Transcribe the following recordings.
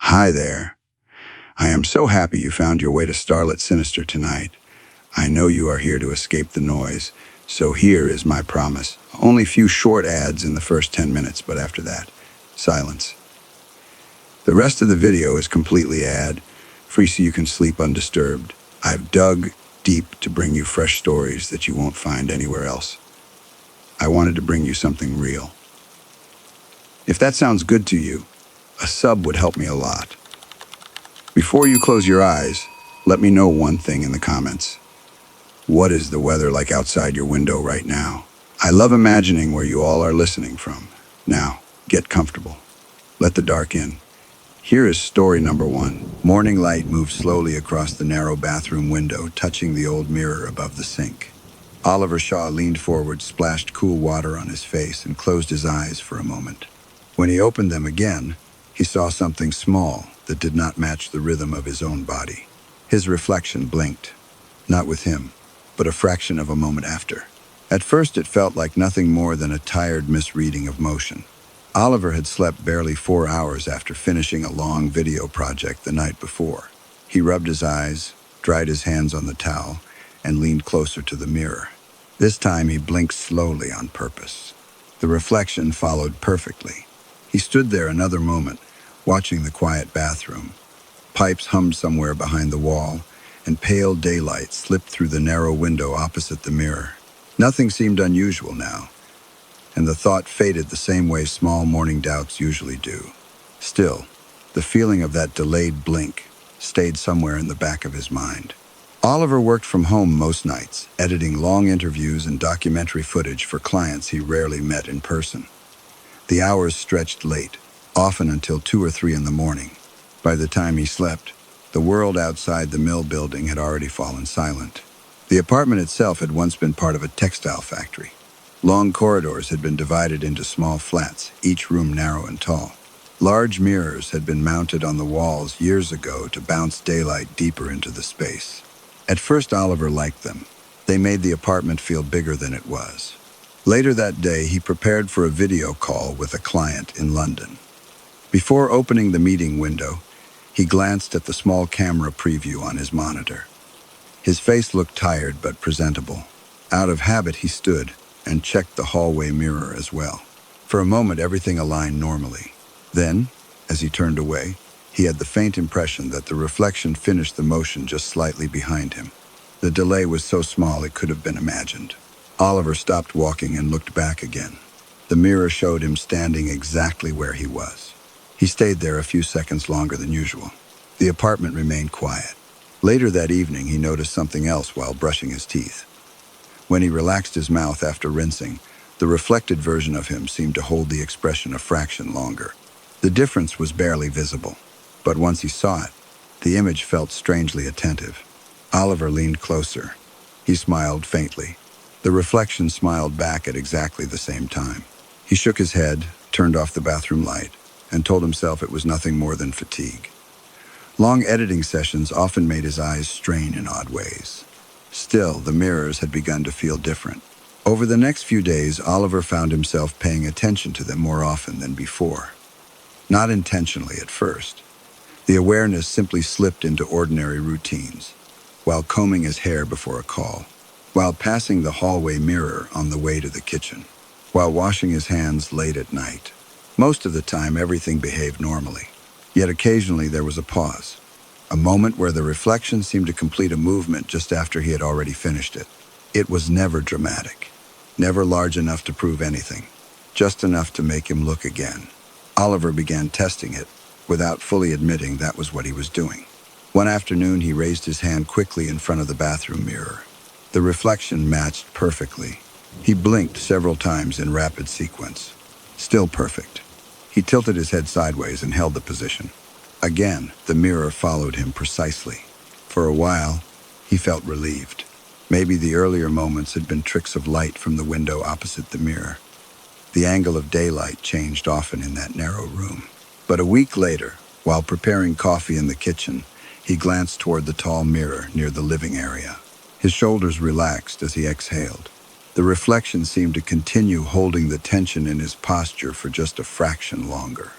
Hi there. I am so happy you found your way to Starlet Sinister tonight. I know you are here to escape the noise, so here is my promise. Only few short ads in the first 10 minutes, but after that, silence. The rest of the video is completely ad-free so you can sleep undisturbed. I've dug deep to bring you fresh stories that you won't find anywhere else. I wanted to bring you something real. If that sounds good to you, a sub would help me a lot. Before you close your eyes, let me know one thing in the comments. What is the weather like outside your window right now? I love imagining where you all are listening from. Now, get comfortable. Let the dark in. Here is story number 1. Morning light moved slowly across the narrow bathroom window, touching the old mirror above the sink. Oliver Shaw leaned forward, splashed cool water on his face, and closed his eyes for a moment. When he opened them again, he saw something small that did not match the rhythm of his own body. His reflection blinked, not with him, but a fraction of a moment after. At first, it felt like nothing more than a tired misreading of motion. Oliver had slept barely 4 hours after finishing a long video project the night before. He rubbed his eyes, dried his hands on the towel, and leaned closer to the mirror. This time, he blinked slowly on purpose. The reflection followed perfectly. He stood there another moment, watching the quiet bathroom. Pipes hummed somewhere behind the wall, and pale daylight slipped through the narrow window opposite the mirror. Nothing seemed unusual now, and the thought faded the same way small morning doubts usually do. Still, the feeling of that delayed blink stayed somewhere in the back of his mind. Oliver worked from home most nights, editing long interviews and documentary footage for clients he rarely met in person. The hours stretched late, often until 2 or 3 in the morning. By the time he slept, the world outside the mill building had already fallen silent. The apartment itself had once been part of a textile factory. Long corridors had been divided into small flats, each room narrow and tall. Large mirrors had been mounted on the walls years ago to bounce daylight deeper into the space. At first, Oliver liked them. They made the apartment feel bigger than it was. Later that day, he prepared for a video call with a client in London. Before opening the meeting window, he glanced at the small camera preview on his monitor. His face looked tired but presentable. Out of habit, he stood and checked the hallway mirror as well. For a moment, everything aligned normally. Then, as he turned away, he had the faint impression that the reflection finished the motion just slightly behind him. The delay was so small it could have been imagined. Oliver stopped walking and looked back again. The mirror showed him standing exactly where he was. He stayed there a few seconds longer than usual. The apartment remained quiet. Later that evening, he noticed something else while brushing his teeth. When he relaxed his mouth after rinsing, the reflected version of him seemed to hold the expression a fraction longer. The difference was barely visible, but once he saw it, the image felt strangely attentive. Oliver leaned closer. He smiled faintly. The reflection smiled back at exactly the same time. He shook his head, turned off the bathroom light, and told himself it was nothing more than fatigue. Long editing sessions often made his eyes strain in odd ways. Still, the mirrors had begun to feel different. Over the next few days, Oliver found himself paying attention to them more often than before. Not intentionally at first. The awareness simply slipped into ordinary routines, while combing his hair before a call, while passing the hallway mirror on the way to the kitchen, while washing his hands late at night. Most of the time, everything behaved normally. Yet occasionally there was a pause, a moment where the reflection seemed to complete a movement just after he had already finished it. It was never dramatic, never large enough to prove anything, just enough to make him look again. Oliver began testing it, without fully admitting that was what he was doing. One afternoon, he raised his hand quickly in front of the bathroom mirror. The reflection matched perfectly. He blinked several times in rapid sequence. Still perfect. He tilted his head sideways and held the position. Again, the mirror followed him precisely. For a while, he felt relieved. Maybe the earlier moments had been tricks of light from the window opposite the mirror. The angle of daylight changed often in that narrow room. But a week later, while preparing coffee in the kitchen, he glanced toward the tall mirror near the living area. His shoulders relaxed as he exhaled. The reflection seemed to continue holding the tension in his posture for just a fraction longer.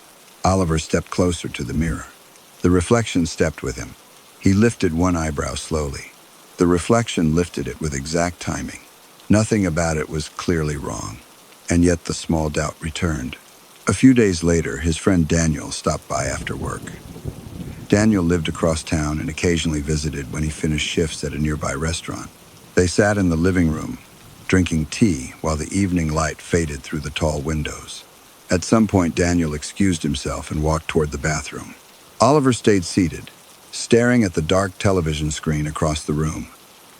Oliver stepped closer to the mirror. The reflection stepped with him. He lifted one eyebrow slowly. The reflection lifted it with exact timing. Nothing about it was clearly wrong, and yet the small doubt returned. A few days later, his friend Daniel stopped by after work. Daniel lived across town and occasionally visited when he finished shifts at a nearby restaurant. They sat in the living room, drinking tea while the evening light faded through the tall windows. At some point, Daniel excused himself and walked toward the bathroom. Oliver stayed seated, staring at the dark television screen across the room.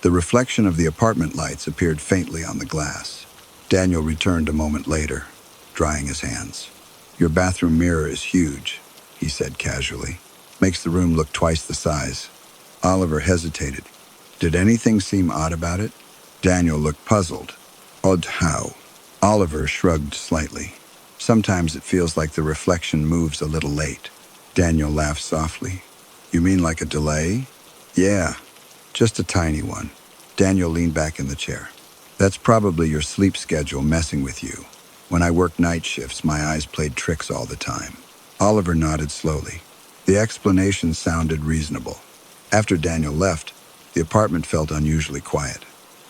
The reflection of the apartment lights appeared faintly on the glass. Daniel returned a moment later, drying his hands. "Your bathroom mirror is huge," he said casually. "Makes the room look twice the size." Oliver hesitated. Did anything seem odd about it? Daniel looked puzzled. "Odd how?" Oliver shrugged slightly. "Sometimes it feels like the reflection moves a little late." Daniel laughed softly. "You mean like a delay?" "Yeah, just a tiny one." Daniel leaned back in the chair. "That's probably your sleep schedule messing with you. When I worked night shifts, my eyes played tricks all the time." Oliver nodded slowly. The explanation sounded reasonable. After Daniel left, the apartment felt unusually quiet.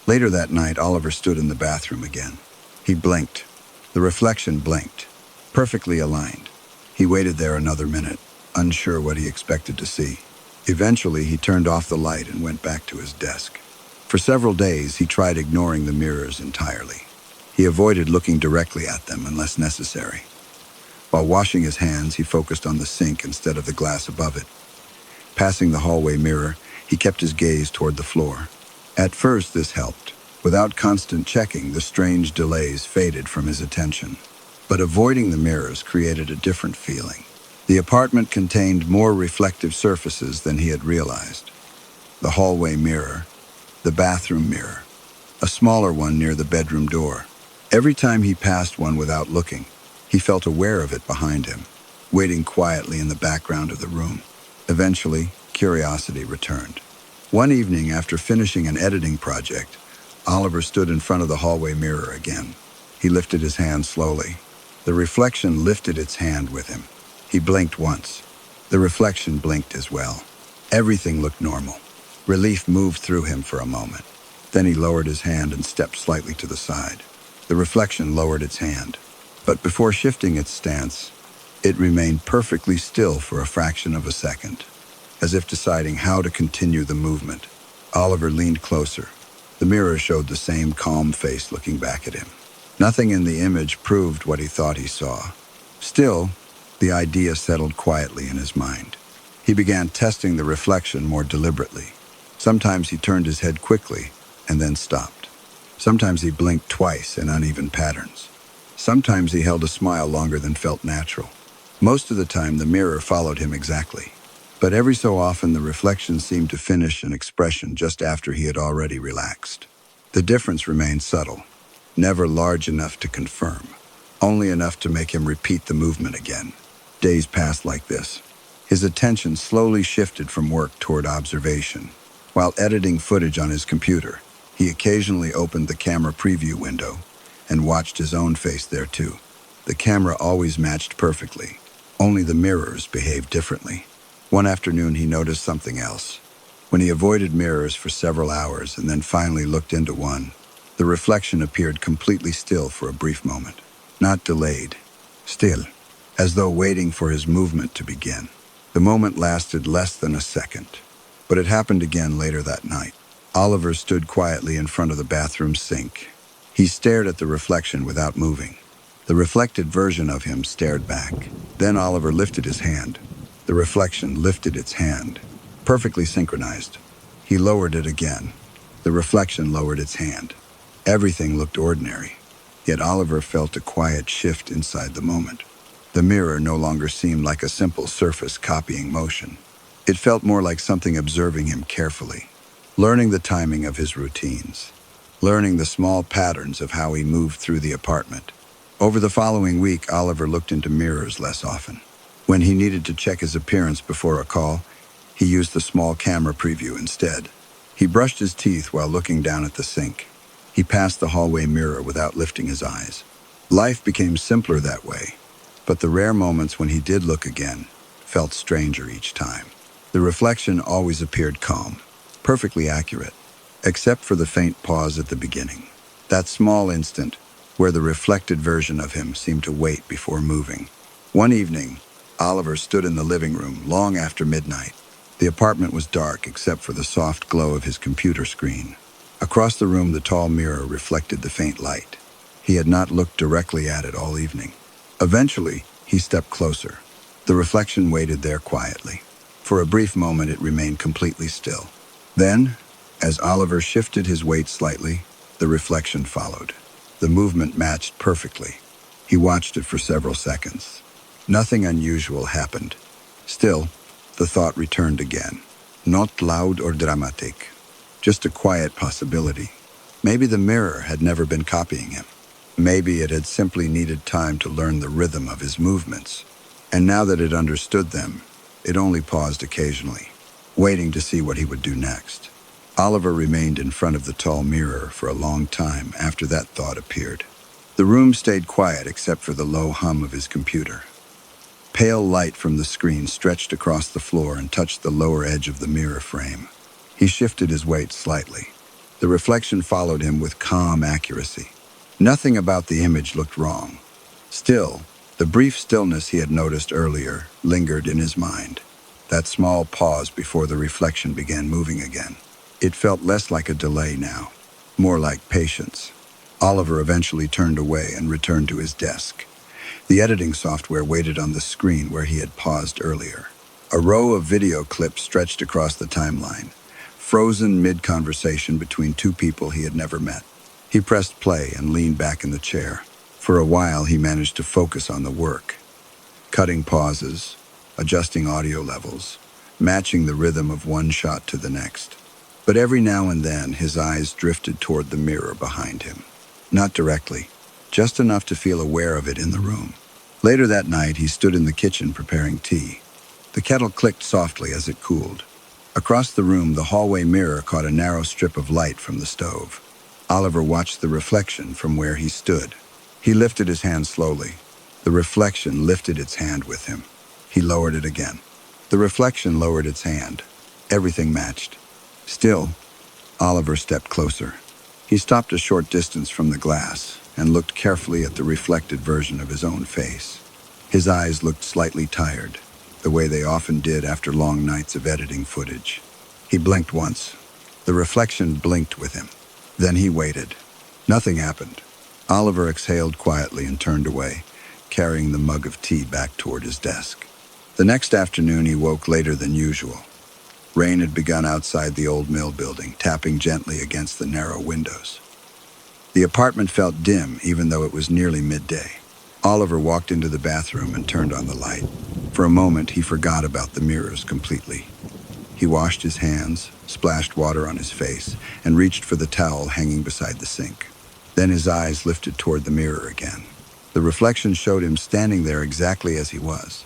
Later that night, Oliver stood in the bathroom again. He blinked. The reflection blinked, perfectly aligned. He waited there another minute, unsure what he expected to see. Eventually, he turned off the light and went back to his desk. For several days, he tried ignoring the mirrors entirely. He avoided looking directly at them unless necessary. While washing his hands, he focused on the sink instead of the glass above it. Passing the hallway mirror, he kept his gaze toward the floor. At first, this helped. Without constant checking, the strange delays faded from his attention. But avoiding the mirrors created a different feeling. The apartment contained more reflective surfaces than he had realized. The hallway mirror, the bathroom mirror, a smaller one near the bedroom door. Every time he passed one without looking, he felt aware of it behind him, waiting quietly in the background of the room. Eventually, curiosity returned. One evening, after finishing an editing project, Oliver stood in front of the hallway mirror again. He lifted his hand slowly. The reflection lifted its hand with him. He blinked once. The reflection blinked as well. Everything looked normal. Relief moved through him for a moment. Then he lowered his hand and stepped slightly to the side. The reflection lowered its hand. But before shifting its stance, it remained perfectly still for a fraction of a second, as if deciding how to continue the movement. Oliver leaned closer. The mirror showed the same calm face looking back at him. Nothing in the image proved what he thought he saw. Still, the idea settled quietly in his mind. He began testing the reflection more deliberately. Sometimes he turned his head quickly and then stopped. Sometimes he blinked twice in uneven patterns. Sometimes he held a smile longer than felt natural. Most of the time, the mirror followed him exactly. But every so often, the reflection seemed to finish an expression just after he had already relaxed. The difference remained subtle, never large enough to confirm, only enough to make him repeat the movement again. Days passed like this. His attention slowly shifted from work toward observation. While editing footage on his computer, he occasionally opened the camera preview window and watched his own face there too. The camera always matched perfectly. Only the mirrors behaved differently. One afternoon, he noticed something else. When he avoided mirrors for several hours and then finally looked into one, the reflection appeared completely still for a brief moment. Not delayed, still, as though waiting for his movement to begin. The moment lasted less than a second, but it happened again later that night. Oliver stood quietly in front of the bathroom sink. He stared at the reflection without moving. The reflected version of him stared back. Then Oliver lifted his hand. The reflection lifted its hand, perfectly synchronized. He lowered it again. The reflection lowered its hand. Everything looked ordinary, yet Oliver felt a quiet shift inside the moment. The mirror no longer seemed like a simple surface copying motion. It felt more like something observing him carefully, learning the timing of his routines, learning the small patterns of how he moved through the apartment. Over the following week, Oliver looked into mirrors less often. When he needed to check his appearance before a call, he used the small camera preview instead. He brushed his teeth while looking down at the sink. He passed the hallway mirror without lifting his eyes. Life became simpler that way, but the rare moments when he did look again, felt stranger each time. The reflection always appeared calm, perfectly accurate, except for the faint pause at the beginning. That small instant where the reflected version of him seemed to wait before moving. One evening, Oliver stood in the living room long after midnight. The apartment was dark except for the soft glow of his computer screen. Across the room, the tall mirror reflected the faint light. He had not looked directly at it all evening. Eventually, he stepped closer. The reflection waited there quietly. For a brief moment, it remained completely still. Then, as Oliver shifted his weight slightly, the reflection followed. The movement matched perfectly. He watched it for several seconds. Nothing unusual happened. Still, the thought returned again. Not loud or dramatic. Just a quiet possibility. Maybe the mirror had never been copying him. Maybe it had simply needed time to learn the rhythm of his movements. And now that it understood them, it only paused occasionally, waiting to see what he would do next. Oliver remained in front of the tall mirror for a long time after that thought appeared. The room stayed quiet except for the low hum of his computer. Pale light from the screen stretched across the floor and touched the lower edge of the mirror frame. He shifted his weight slightly. The reflection followed him with calm accuracy. Nothing about the image looked wrong. Still, the brief stillness he had noticed earlier lingered in his mind. That small pause before the reflection began moving again. It felt less like a delay now, more like patience. Oliver eventually turned away and returned to his desk. The editing software waited on the screen where he had paused earlier. A row of video clips stretched across the timeline, frozen mid-conversation between two people he had never met. He pressed play and leaned back in the chair. For a while, he managed to focus on the work, cutting pauses, adjusting audio levels, matching the rhythm of one shot to the next. But every now and then, his eyes drifted toward the mirror behind him. Not directly, just enough to feel aware of it in the room. Later that night, he stood in the kitchen preparing tea. The kettle clicked softly as it cooled. Across the room, the hallway mirror caught a narrow strip of light from the stove. Oliver watched the reflection from where he stood. He lifted his hand slowly. The reflection lifted its hand with him. He lowered it again. The reflection lowered its hand. Everything matched. Still, Oliver stepped closer. He stopped a short distance from the glass and looked carefully at the reflected version of his own face. His eyes looked slightly tired, the way they often did after long nights of editing footage. He blinked once. The reflection blinked with him. Then he waited. Nothing happened. Oliver exhaled quietly and turned away, carrying the mug of tea back toward his desk. The next afternoon, he woke later than usual. Rain had begun outside the old mill building, tapping gently against the narrow windows. The apartment felt dim, even though it was nearly midday. Oliver walked into the bathroom and turned on the light. For a moment, he forgot about the mirrors completely. He washed his hands, splashed water on his face, and reached for the towel hanging beside the sink. Then his eyes lifted toward the mirror again. The reflection showed him standing there exactly as he was.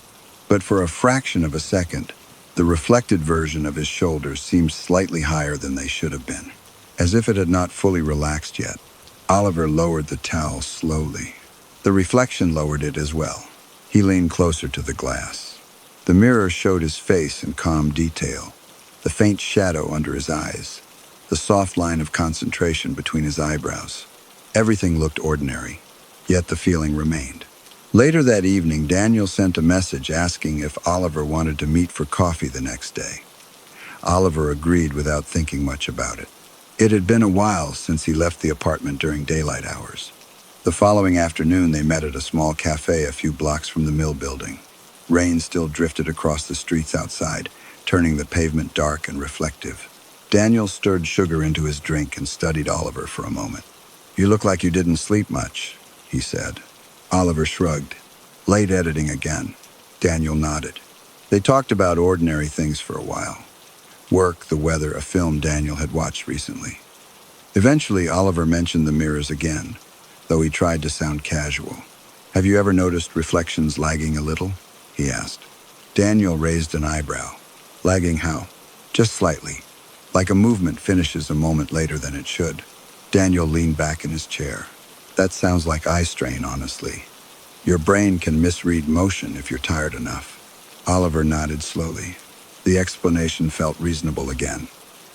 But for a fraction of a second, the reflected version of his shoulders seemed slightly higher than they should have been. As if it had not fully relaxed yet, Oliver lowered the towel slowly. The reflection lowered it as well. He leaned closer to the glass. The mirror showed his face in calm detail, the faint shadow under his eyes, the soft line of concentration between his eyebrows. Everything looked ordinary, yet the feeling remained. Later that evening, Daniel sent a message asking if Oliver wanted to meet for coffee the next day. Oliver agreed without thinking much about it. It had been a while since he left the apartment during daylight hours. The following afternoon, they met at a small cafe a few blocks from the mill building. Rain still drifted across the streets outside, turning the pavement dark and reflective. Daniel stirred sugar into his drink and studied Oliver for a moment. "You look like you didn't sleep much," he said. Oliver shrugged. "Late editing again." Daniel nodded. They talked about ordinary things for a while. Work, the weather, a film Daniel had watched recently. Eventually, Oliver mentioned the mirrors again, though he tried to sound casual. "Have you ever noticed reflections lagging a little?" he asked. Daniel raised an eyebrow. "Lagging how?" "Just slightly, like a movement finishes a moment later than it should." Daniel leaned back in his chair. "That sounds like eye strain, honestly. Your brain can misread motion if you're tired enough." Oliver nodded slowly. The explanation felt reasonable again.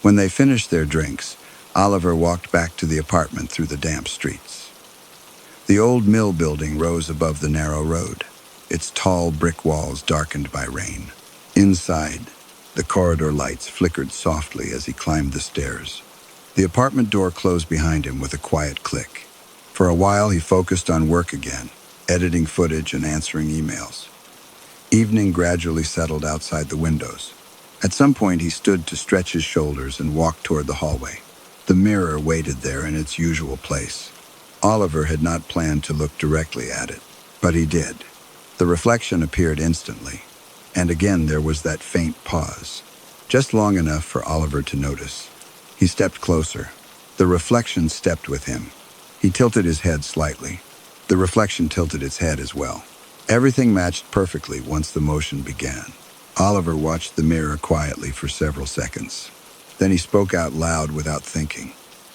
When they finished their drinks, Oliver walked back to the apartment through the damp streets. The old mill building rose above the narrow road, its tall brick walls darkened by rain. Inside, the corridor lights flickered softly as he climbed the stairs. The apartment door closed behind him with a quiet click. For a while, he focused on work again, editing footage and answering emails. Evening gradually settled outside the windows. At some point, he stood to stretch his shoulders and walked toward the hallway. The mirror waited there in its usual place. Oliver had not planned to look directly at it, but he did. The reflection appeared instantly, and again there was that faint pause, just long enough for Oliver to notice. He stepped closer. The reflection stepped with him. He tilted his head slightly. The reflection tilted its head as well. Everything matched perfectly once the motion began. Oliver watched the mirror quietly for several seconds. Then he spoke out loud without thinking.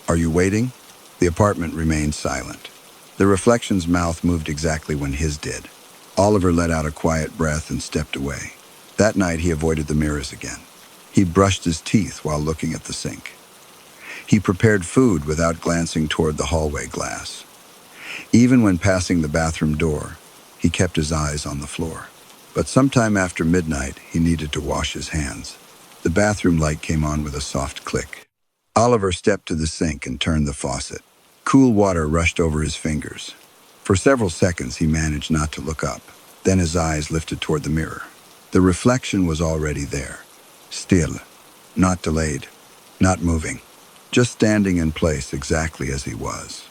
"Are you waiting?" The apartment remained silent. The reflection's mouth moved exactly when his did. Oliver let out a quiet breath and stepped away. That night he avoided the mirrors again. He brushed his teeth while looking at the sink. He prepared food without glancing toward the hallway glass. Even when passing the bathroom door, he kept his eyes on the floor. But sometime after midnight, he needed to wash his hands. The bathroom light came on with a soft click. Oliver stepped to the sink and turned the faucet. Cool water rushed over his fingers. For several seconds, he managed not to look up. Then his eyes lifted toward the mirror. The reflection was already there. Still, not delayed, not moving, just standing in place exactly as he was.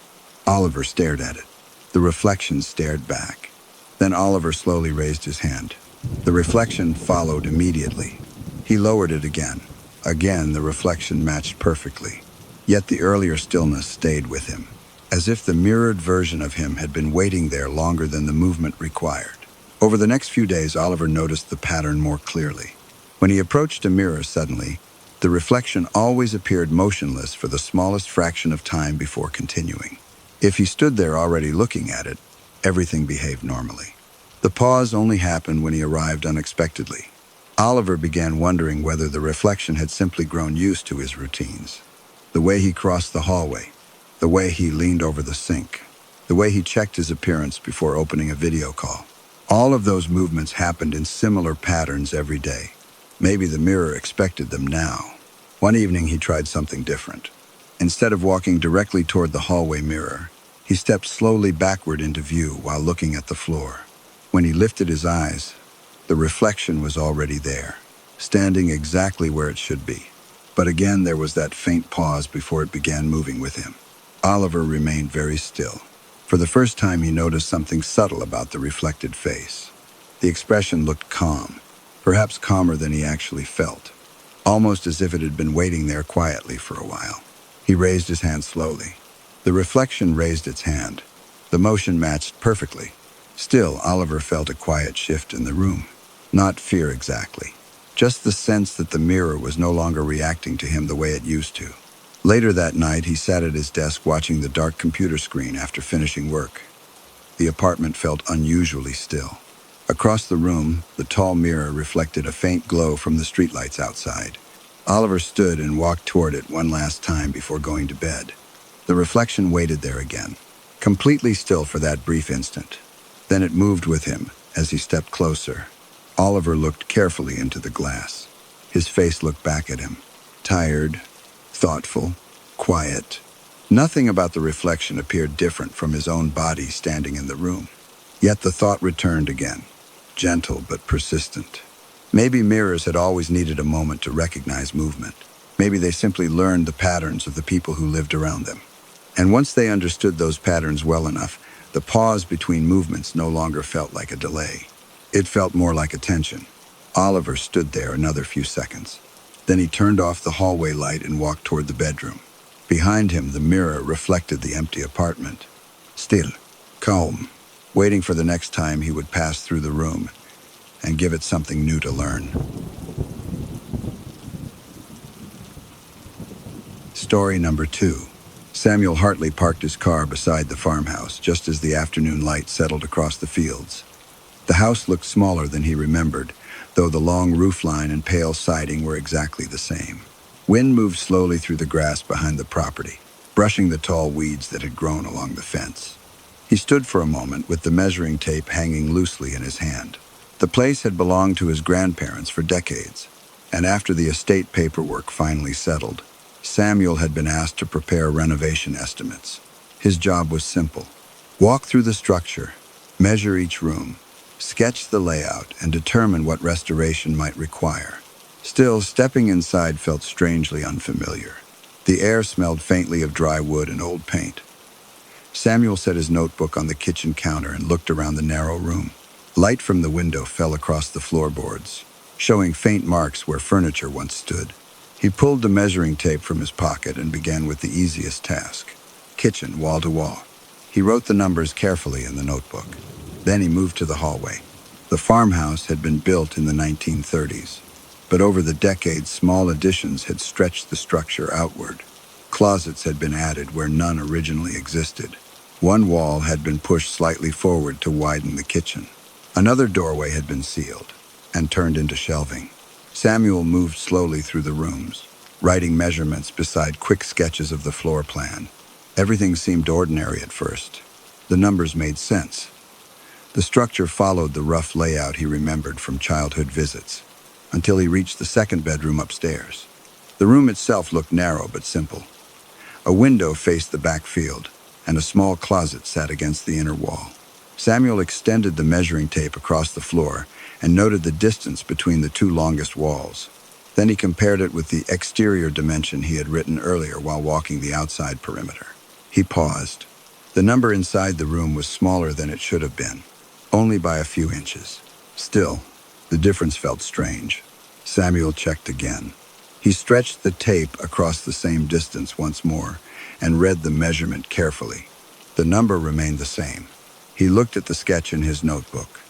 Oliver stared at it. The reflection stared back. Then Oliver slowly raised his hand. The reflection followed immediately. He lowered it again. Again, the reflection matched perfectly. Yet the earlier stillness stayed with him, as if the mirrored version of him had been waiting there longer than the movement required. Over the next few days, Oliver noticed the pattern more clearly. When he approached a mirror suddenly, the reflection always appeared motionless for the smallest fraction of time before continuing. If he stood there already looking at it, everything behaved normally. The pause only happened when he arrived unexpectedly. Oliver began wondering whether the reflection had simply grown used to his routines. The way he crossed the hallway, the way he leaned over the sink, the way he checked his appearance before opening a video call. All of those movements happened in similar patterns every day. Maybe the mirror expected them now. One evening he tried something different. Instead of walking directly toward the hallway mirror, he stepped slowly backward into view while looking at the floor. When he lifted his eyes, the reflection was already there, standing exactly where it should be. But again there was that faint pause before it began moving with him. Oliver remained very still. For the first time he noticed something subtle about the reflected face. The expression looked calm, perhaps calmer than he actually felt, almost as if it had been waiting there quietly for a while. He raised his hand slowly. The reflection raised its hand. The motion matched perfectly. Still, Oliver felt a quiet shift in the room. Not fear exactly, just the sense that the mirror was no longer reacting to him the way it used to. Later that night, he sat at his desk watching the dark computer screen after finishing work. The apartment felt unusually still. Across the room, the tall mirror reflected a faint glow from the streetlights outside. Oliver stood and walked toward it one last time before going to bed. The reflection waited there again, completely still for that brief instant. Then it moved with him as he stepped closer. Oliver looked carefully into the glass. His face looked back at him, tired, thoughtful, quiet. Nothing about the reflection appeared different from his own body standing in the room. Yet the thought returned again, gentle but persistent. Maybe mirrors had always needed a moment to recognize movement. Maybe they simply learned the patterns of the people who lived around them. And once they understood those patterns well enough, the pause between movements no longer felt like a delay. It felt more like attention. Oliver stood there another few seconds. Then he turned off the hallway light and walked toward the bedroom. Behind him, the mirror reflected the empty apartment. Still, calm, waiting for the next time he would pass through the room and give it something new to learn. Story number 2. Samuel Hartley parked his car beside the farmhouse just as the afternoon light settled across the fields. The house looked smaller than he remembered, though the long roofline and pale siding were exactly the same. Wind moved slowly through the grass behind the property, brushing the tall weeds that had grown along the fence. He stood for a moment with the measuring tape hanging loosely in his hand. The place had belonged to his grandparents for decades, and after the estate paperwork finally settled, Samuel had been asked to prepare renovation estimates. His job was simple: walk through the structure, measure each room, sketch the layout, and determine what restoration might require. Still, stepping inside felt strangely unfamiliar. The air smelled faintly of dry wood and old paint. Samuel set his notebook on the kitchen counter and looked around the narrow room. Light from the window fell across the floorboards, showing faint marks where furniture once stood. He pulled the measuring tape from his pocket and began with the easiest task: kitchen, wall to wall. He wrote the numbers carefully in the notebook. Then he moved to the hallway. The farmhouse had been built in the 1930s, but over the decades, small additions had stretched the structure outward. Closets had been added where none originally existed. One wall had been pushed slightly forward to widen the kitchen. Another doorway had been sealed and turned into shelving. Samuel moved slowly through the rooms, writing measurements beside quick sketches of the floor plan. Everything seemed ordinary at first. The numbers made sense. The structure followed the rough layout he remembered from childhood visits, until he reached the second bedroom upstairs. The room itself looked narrow but simple. A window faced the back field, and a small closet sat against the inner wall. Samuel extended the measuring tape across the floor and noted the distance between the two longest walls. Then he compared it with the exterior dimension he had written earlier while walking the outside perimeter. He paused. The number inside the room was smaller than it should have been, only by a few inches. Still, the difference felt strange. Samuel checked again. He stretched the tape across the same distance once more and read the measurement carefully. The number remained the same. He looked at the sketch in his notebook.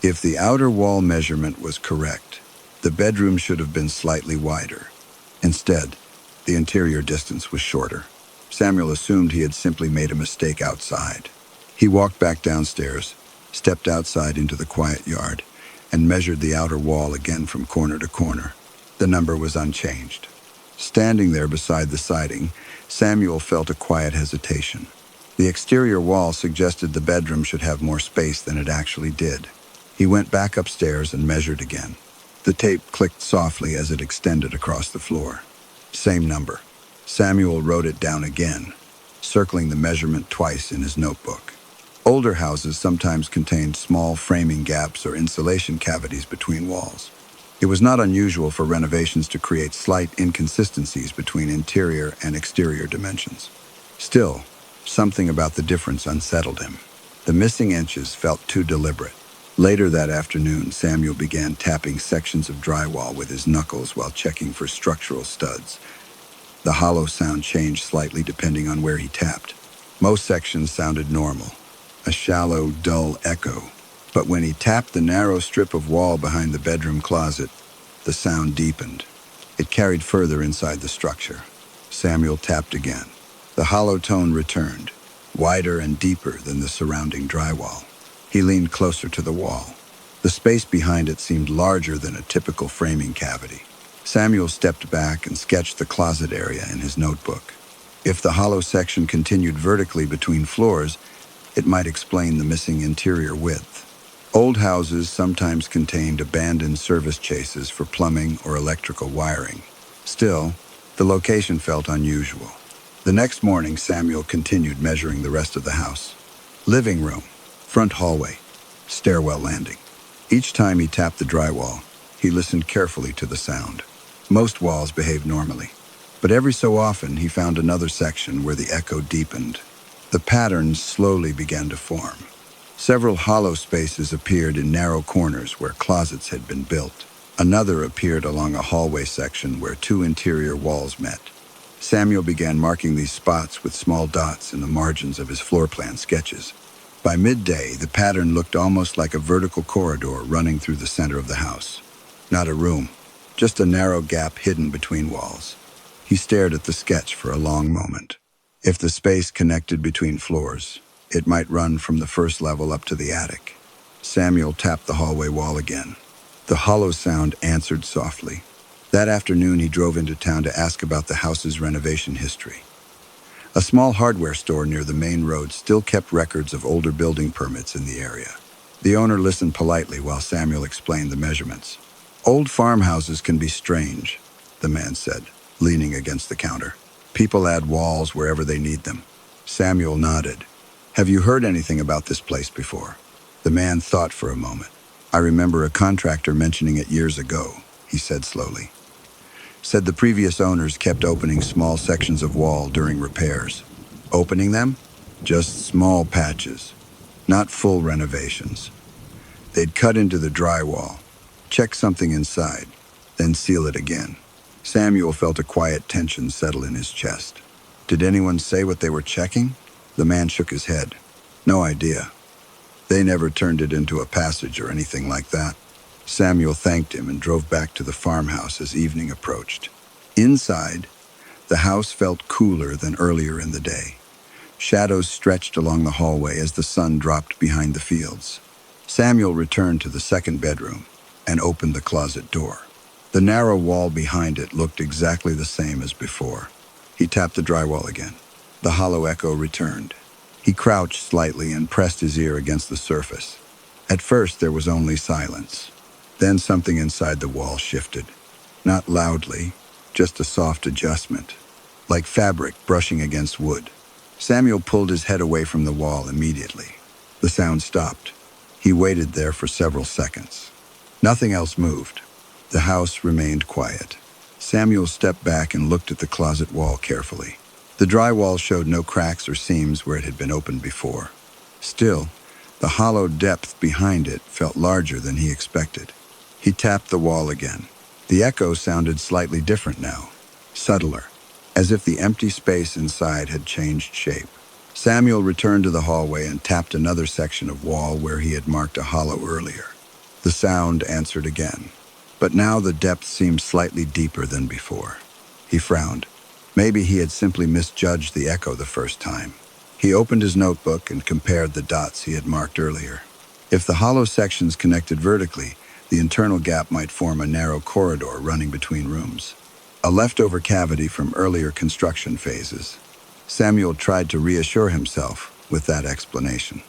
If the outer wall measurement was correct, the bedroom should have been slightly wider. Instead, the interior distance was shorter. Samuel assumed he had simply made a mistake outside. He walked back downstairs, stepped outside into the quiet yard, and measured the outer wall again from corner to corner. The number was unchanged. Standing there beside the siding, Samuel felt a quiet hesitation. The exterior wall suggested the bedroom should have more space than it actually did. He went back upstairs and measured again. The tape clicked softly as it extended across the floor. Same number. Samuel wrote it down again, circling the measurement twice in his notebook. Older houses sometimes contained small framing gaps or insulation cavities between walls. It was not unusual for renovations to create slight inconsistencies between interior and exterior dimensions. Still, something about the difference unsettled him. The missing inches felt too deliberate. Later that afternoon, Samuel began tapping sections of drywall with his knuckles while checking for structural studs. The hollow sound changed slightly depending on where he tapped. Most sections sounded normal, a shallow, dull echo. But when he tapped the narrow strip of wall behind the bedroom closet, the sound deepened. It carried further inside the structure. Samuel tapped again. The hollow tone returned, wider and deeper than the surrounding drywall. He leaned closer to the wall. The space behind it seemed larger than a typical framing cavity. Samuel stepped back and sketched the closet area in his notebook. If the hollow section continued vertically between floors, it might explain the missing interior width. Old houses sometimes contained abandoned service chases for plumbing or electrical wiring. Still, the location felt unusual. The next morning, Samuel continued measuring the rest of the house. Living room, front hallway, stairwell landing. Each time he tapped the drywall, he listened carefully to the sound. Most walls behaved normally, but every so often he found another section where the echo deepened. The patterns slowly began to form. Several hollow spaces appeared in narrow corners where closets had been built. Another appeared along a hallway section where two interior walls met. Samuel began marking these spots with small dots in the margins of his floor plan sketches. By midday, the pattern looked almost like a vertical corridor running through the center of the house. Not a room, just a narrow gap hidden between walls. He stared at the sketch for a long moment. If the space connected between floors, it might run from the first level up to the attic. Samuel tapped the hallway wall again. The hollow sound answered softly. That afternoon, he drove into town to ask about the house's renovation history. A small hardware store near the main road still kept records of older building permits in the area. The owner listened politely while Samuel explained the measurements. Old farmhouses can be strange, the man said, leaning against the counter. People add walls wherever they need them. Samuel nodded. Have you heard anything about this place before? The man thought for a moment. I remember a contractor mentioning it years ago, he said slowly. Said the previous owners kept opening small sections of wall during repairs. Opening them? Just small patches, not full renovations. They'd cut into the drywall, check something inside, then seal it again. Samuel felt a quiet tension settle in his chest. Did anyone say what they were checking? The man shook his head. No idea. They never turned it into a passage or anything like that. Samuel thanked him and drove back to the farmhouse as evening approached. Inside, the house felt cooler than earlier in the day. Shadows stretched along the hallway as the sun dropped behind the fields. Samuel returned to the second bedroom and opened the closet door. The narrow wall behind it looked exactly the same as before. He tapped the drywall again. The hollow echo returned. He crouched slightly and pressed his ear against the surface. At first, there was only silence. Then something inside the wall shifted. Not loudly, just a soft adjustment, like fabric brushing against wood. Samuel pulled his head away from the wall immediately. The sound stopped. He waited there for several seconds. Nothing else moved. The house remained quiet. Samuel stepped back and looked at the closet wall carefully. The drywall showed no cracks or seams where it had been opened before. Still, the hollow depth behind it felt larger than he expected. He tapped the wall again. The echo sounded slightly different now, subtler, as if the empty space inside had changed shape. Samuel returned to the hallway and tapped another section of wall where he had marked a hollow earlier. The sound answered again, but now the depth seemed slightly deeper than before. He frowned. Maybe he had simply misjudged the echo the first time. He opened his notebook and compared the dots he had marked earlier. If the hollow sections connected vertically, the internal gap might form a narrow corridor running between rooms, a leftover cavity from earlier construction phases. Samuel tried to reassure himself with that explanation.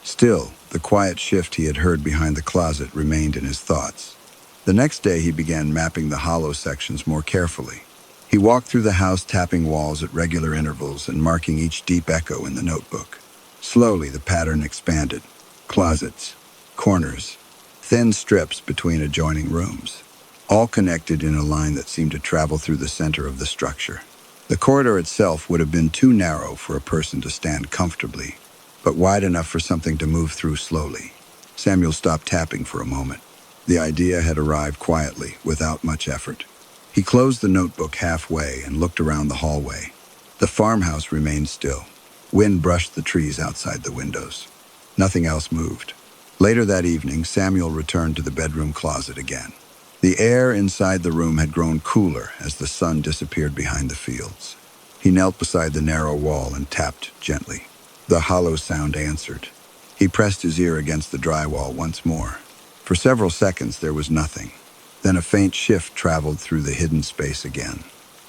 Still, the quiet shift he had heard behind the closet remained in his thoughts. The next day, he began mapping the hollow sections more carefully. He walked through the house, tapping walls at regular intervals and marking each deep echo in the notebook. Slowly, the pattern expanded. Closets, corners, thin strips between adjoining rooms, all connected in a line that seemed to travel through the center of the structure. The corridor itself would have been too narrow for a person to stand comfortably, but wide enough for something to move through slowly. Samuel stopped tapping for a moment. The idea had arrived quietly, without much effort. He closed the notebook halfway and looked around the hallway. The farmhouse remained still. Wind brushed the trees outside the windows. Nothing else moved. Later that evening, Samuel returned to the bedroom closet again. The air inside the room had grown cooler as the sun disappeared behind the fields. He knelt beside the narrow wall and tapped gently. The hollow sound answered. He pressed his ear against the drywall once more. For several seconds, there was nothing. Then a faint shift traveled through the hidden space again.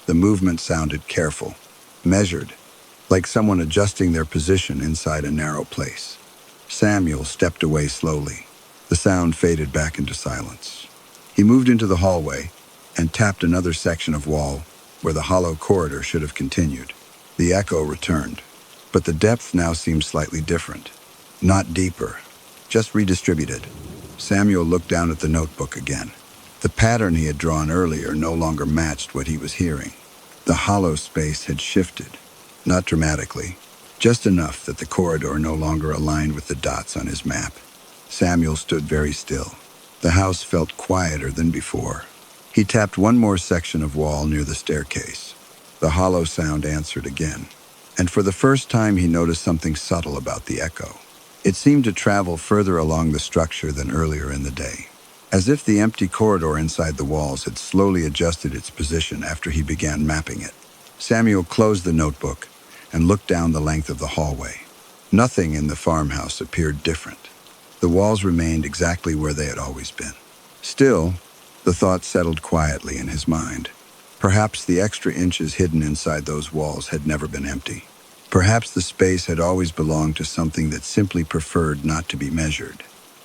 The movement sounded careful, measured, like someone adjusting their position inside a narrow place. Samuel stepped away slowly. The sound faded back into silence. He moved into the hallway and tapped another section of wall where the hollow corridor should have continued. The echo returned, but the depth now seemed slightly different. Not deeper, just redistributed. Samuel looked down at the notebook again. The pattern he had drawn earlier no longer matched what he was hearing. The hollow space had shifted, not dramatically, just enough that the corridor no longer aligned with the dots on his map. Samuel stood very still. The house felt quieter than before. He tapped one more section of wall near the staircase. The hollow sound answered again, and for the first time he noticed something subtle about the echo. It seemed to travel further along the structure than earlier in the day, as if the empty corridor inside the walls had slowly adjusted its position after he began mapping it. Samuel closed the notebook and looked down the length of the hallway. Nothing in the farmhouse appeared different. The walls remained exactly where they had always been. Still, the thought settled quietly in his mind. Perhaps the extra inches hidden inside those walls had never been empty. Perhaps the space had always belonged to something that simply preferred not to be measured.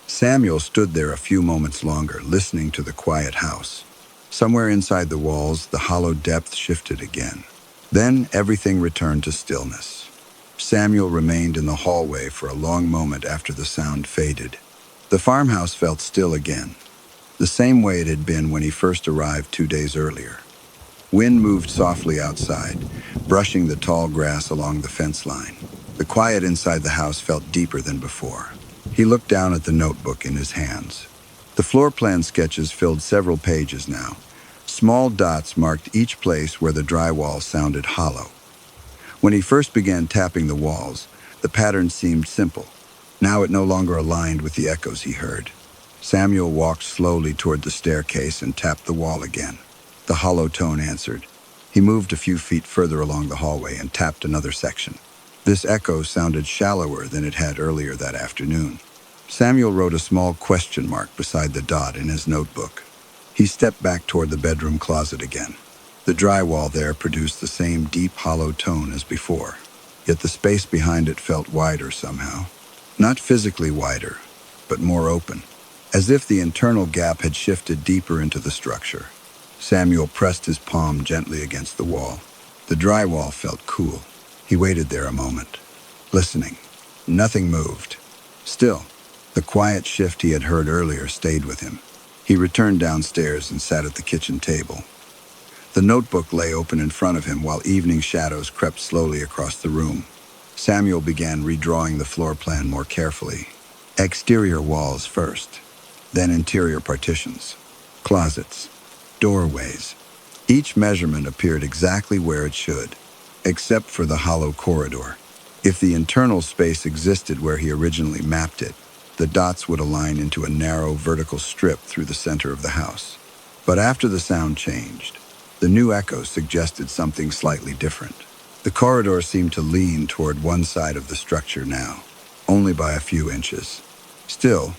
Samuel stood there a few moments longer, listening to the quiet house. Somewhere inside the walls, the hollow depth shifted again. Then everything returned to stillness. Samuel remained in the hallway for a long moment after the sound faded. The farmhouse felt still again, the same way it had been when he first arrived 2 days earlier. Wind moved softly outside, brushing the tall grass along the fence line. The quiet inside the house felt deeper than before. He looked down at the notebook in his hands. The floor plan sketches filled several pages now. Small dots marked each place where the drywall sounded hollow. When he first began tapping the walls, the pattern seemed simple. Now it no longer aligned with the echoes he heard. Samuel walked slowly toward the staircase and tapped the wall again. The hollow tone answered. He moved a few feet further along the hallway and tapped another section. This echo sounded shallower than it had earlier that afternoon. Samuel wrote a small question mark beside the dot in his notebook. He stepped back toward the bedroom closet again. The drywall there produced the same deep, hollow tone as before, yet the space behind it felt wider somehow. Not physically wider, but more open, as if the internal gap had shifted deeper into the structure. Samuel pressed his palm gently against the wall. The drywall felt cool. He waited there a moment, listening. Nothing moved. Still, the quiet shift he had heard earlier stayed with him. He returned downstairs and sat at the kitchen table. The notebook lay open in front of him while evening shadows crept slowly across the room. Samuel began redrawing the floor plan more carefully. Exterior walls first, then interior partitions, closets, doorways. Each measurement appeared exactly where it should, except for the hollow corridor. If the internal space existed where he originally mapped it, the dots would align into a narrow vertical strip through the center of the house. But after the sound changed, the new echo suggested something slightly different. The corridor seemed to lean toward one side of the structure now, only by a few inches. Still,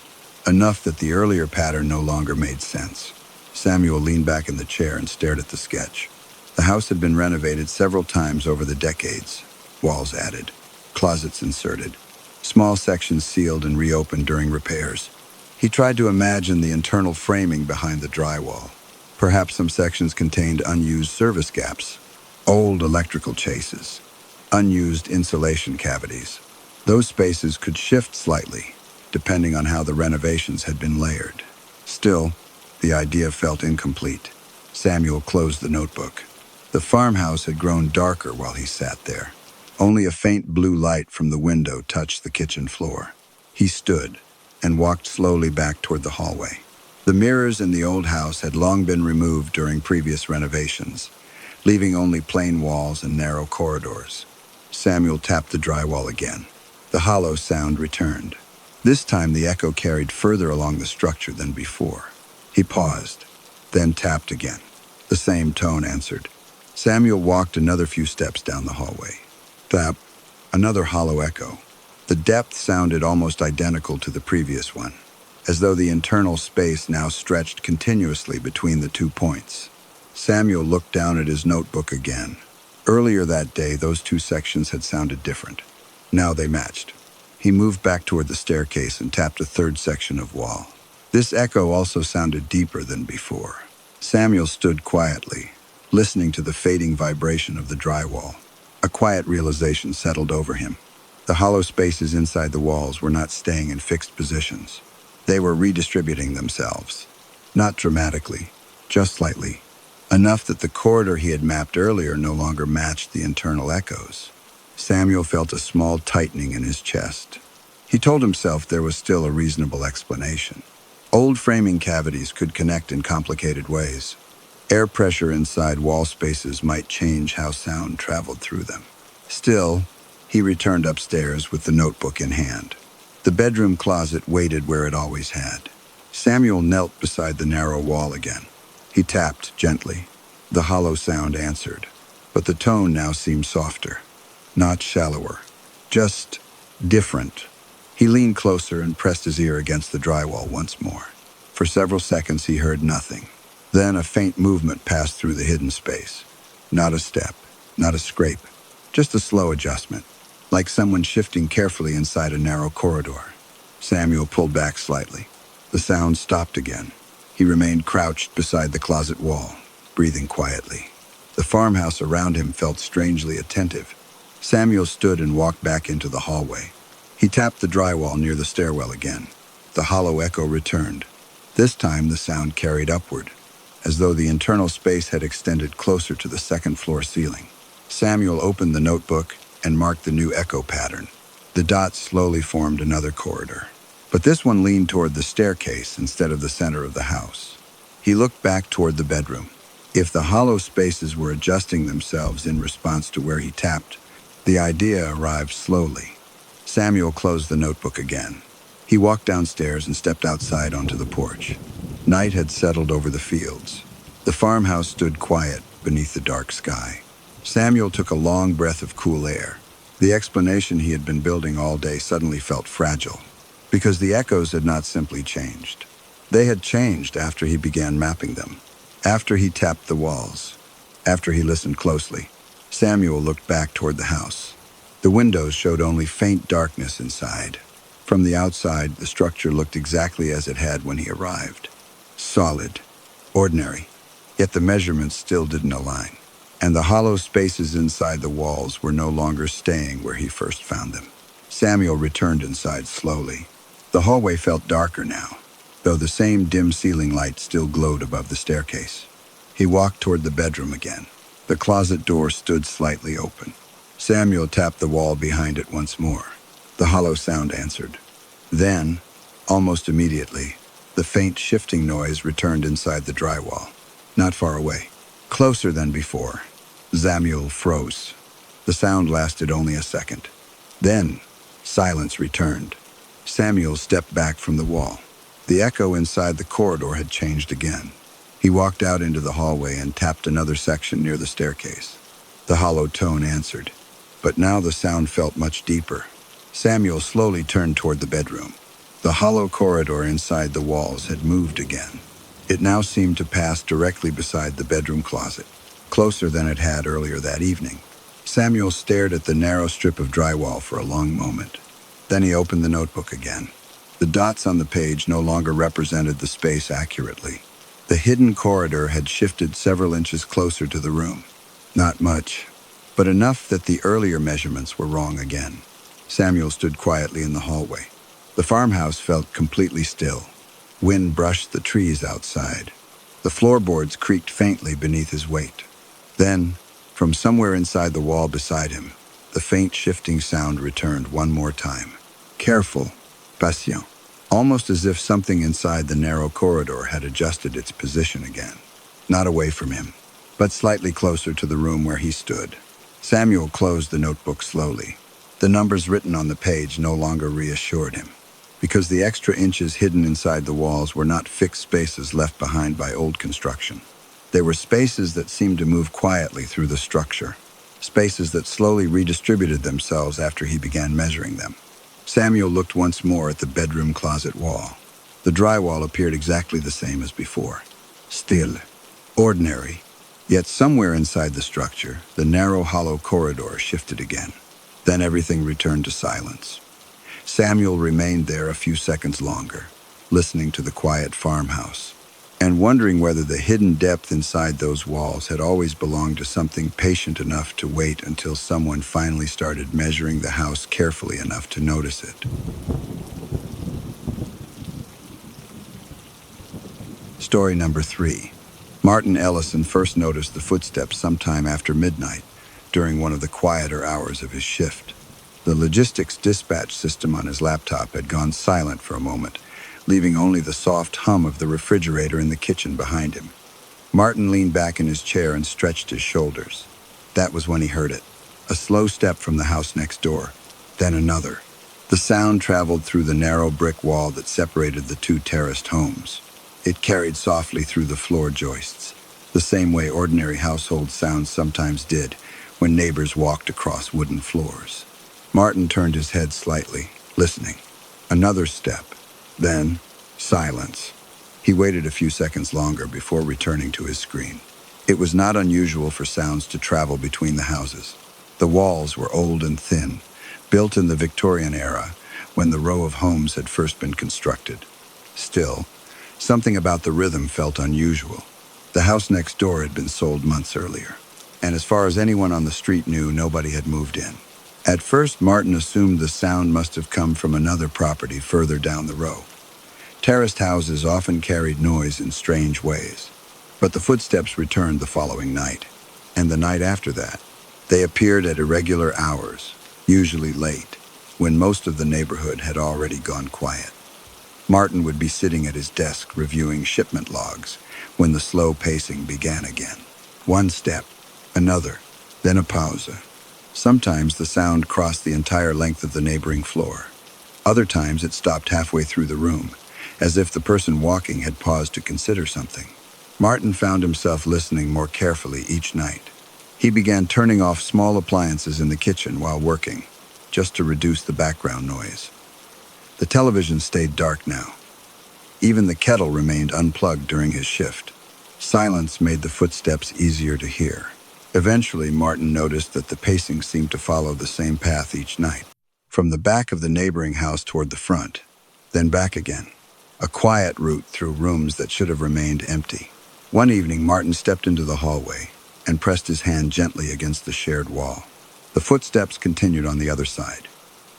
enough that the earlier pattern no longer made sense. Samuel leaned back in the chair and stared at the sketch. The house had been renovated several times over the decades. Walls added, closets inserted, small sections sealed and reopened during repairs. He tried to imagine the internal framing behind the drywall. Perhaps some sections contained unused service gaps, old electrical chases, unused insulation cavities. Those spaces could shift slightly, depending on how the renovations had been layered. Still, the idea felt incomplete. Samuel closed the notebook. The farmhouse had grown darker while he sat there. Only a faint blue light from the window touched the kitchen floor. He stood and walked slowly back toward the hallway. The mirrors in the old house had long been removed during previous renovations, leaving only plain walls and narrow corridors. Samuel tapped the drywall again. The hollow sound returned. This time the echo carried further along the structure than before. He paused, then tapped again. The same tone answered. Samuel walked another few steps down the hallway. Tap, another hollow echo. The depth sounded almost identical to the previous one, as though the internal space now stretched continuously between the 2 points. Samuel looked down at his notebook again. Earlier that day, those 2 sections had sounded different. Now they matched. He moved back toward the staircase and tapped a 3rd section of wall. This echo also sounded deeper than before. Samuel stood quietly, listening to the fading vibration of the drywall. A quiet realization settled over him. The hollow spaces inside the walls were not staying in fixed positions. They were redistributing themselves. Not dramatically, just slightly. Enough that the corridor he had mapped earlier no longer matched the internal echoes. Samuel felt a small tightening in his chest. He told himself there was still a reasonable explanation. Old framing cavities could connect in complicated ways. Air pressure inside wall spaces might change how sound traveled through them. Still, he returned upstairs with the notebook in hand. The bedroom closet waited where it always had. Samuel knelt beside the narrow wall again. He tapped gently. The hollow sound answered, but the tone now seemed softer, not shallower, just different. He leaned closer and pressed his ear against the drywall once more. For several seconds he heard nothing. Then a faint movement passed through the hidden space. Not a step, not a scrape, just a slow adjustment, like someone shifting carefully inside a narrow corridor. Samuel pulled back slightly. The sound stopped again. He remained crouched beside the closet wall, breathing quietly. The farmhouse around him felt strangely attentive. Samuel stood and walked back into the hallway. He tapped the drywall near the stairwell again. The hollow echo returned. This time the sound carried upward, as though the internal space had extended closer to the second-floor ceiling. Samuel opened the notebook and marked the new echo pattern. The dots slowly formed another corridor, but this one leaned toward the staircase instead of the center of the house. He looked back toward the bedroom. If the hollow spaces were adjusting themselves in response to where he tapped, the idea arrived slowly. Samuel closed the notebook again. He walked downstairs and stepped outside onto the porch. Night had settled over the fields. The farmhouse stood quiet beneath the dark sky. Samuel took a long breath of cool air. The explanation he had been building all day suddenly felt fragile, because the echoes had not simply changed. They had changed after he began mapping them, after he tapped the walls, after he listened closely. Samuel looked back toward the house. The windows showed only faint darkness inside. From the outside, the structure looked exactly as it had when he arrived. Solid, ordinary, yet the measurements still didn't align, and the hollow spaces inside the walls were no longer staying where he first found them. Samuel returned inside slowly. The hallway felt darker now, though the same dim ceiling light still glowed above the staircase. He walked toward the bedroom again. The closet door stood slightly open. Samuel tapped the wall behind it once more. The hollow sound answered. Then, almost immediately, the faint shifting noise returned inside the drywall. Not far away, closer than before. Samuel froze. The sound lasted only a second. Then, silence returned. Samuel stepped back from the wall. The echo inside the corridor had changed again. He walked out into the hallway and tapped another section near the staircase. The hollow tone answered, but now the sound felt much deeper. Samuel slowly turned toward the bedroom. The hollow corridor inside the walls had moved again. It now seemed to pass directly beside the bedroom closet, closer than it had earlier that evening. Samuel stared at the narrow strip of drywall for a long moment. Then he opened the notebook again. The dots on the page no longer represented the space accurately. The hidden corridor had shifted several inches closer to the room. Not much, but enough that the earlier measurements were wrong again. Samuel stood quietly in the hallway. The farmhouse felt completely still. Wind brushed the trees outside. The floorboards creaked faintly beneath his weight. Then, from somewhere inside the wall beside him, the faint shifting sound returned one more time. Careful, patient, almost as if something inside the narrow corridor had adjusted its position again. Not away from him, but slightly closer to the room where he stood. Samuel closed the notebook slowly. The numbers written on the page no longer reassured him, because the extra inches hidden inside the walls were not fixed spaces left behind by old construction. They were spaces that seemed to move quietly through the structure, spaces that slowly redistributed themselves after he began measuring them. Samuel looked once more at the bedroom closet wall. The drywall appeared exactly the same as before. Still, ordinary, yet somewhere inside the structure, the narrow hollow corridor shifted again. Then everything returned to silence. Samuel remained there a few seconds longer, listening to the quiet farmhouse, and wondering whether the hidden depth inside those walls had always belonged to something patient enough to wait until someone finally started measuring the house carefully enough to notice it. Story number 3. Martin Ellison first noticed the footsteps sometime after midnight, during one of the quieter hours of his shift. The logistics dispatch system on his laptop had gone silent for a moment, leaving only the soft hum of the refrigerator in the kitchen behind him. Martin leaned back in his chair and stretched his shoulders. That was when he heard it. A slow step from the house next door, then another. The sound traveled through the narrow brick wall that separated the two terraced homes. It carried softly through the floor joists, the same way ordinary household sounds sometimes did when neighbors walked across wooden floors. Martin turned his head slightly, listening. Another step. Then, silence. He waited a few seconds longer before returning to his screen. It was not unusual for sounds to travel between the houses. The walls were old and thin, built in the Victorian era, when the row of homes had first been constructed. Still, something about the rhythm felt unusual. The house next door had been sold months earlier, and as far as anyone on the street knew, nobody had moved in. At first, Martin assumed the sound must have come from another property further down the row. Terraced houses often carried noise in strange ways, but the footsteps returned the following night, and the night after that. They appeared at irregular hours, usually late, when most of the neighborhood had already gone quiet. Martin would be sitting at his desk reviewing shipment logs when the slow pacing began again. One step, another, then a pause. Sometimes the sound crossed the entire length of the neighboring floor. Other times it stopped halfway through the room, as if the person walking had paused to consider something. Martin found himself listening more carefully each night. He began turning off small appliances in the kitchen while working, just to reduce the background noise. The television stayed dark now. Even the kettle remained unplugged during his shift. Silence made the footsteps easier to hear. Eventually, Martin noticed that the pacing seemed to follow the same path each night, from the back of the neighboring house toward the front, then back again, a quiet route through rooms that should have remained empty. One evening, Martin stepped into the hallway and pressed his hand gently against the shared wall. The footsteps continued on the other side.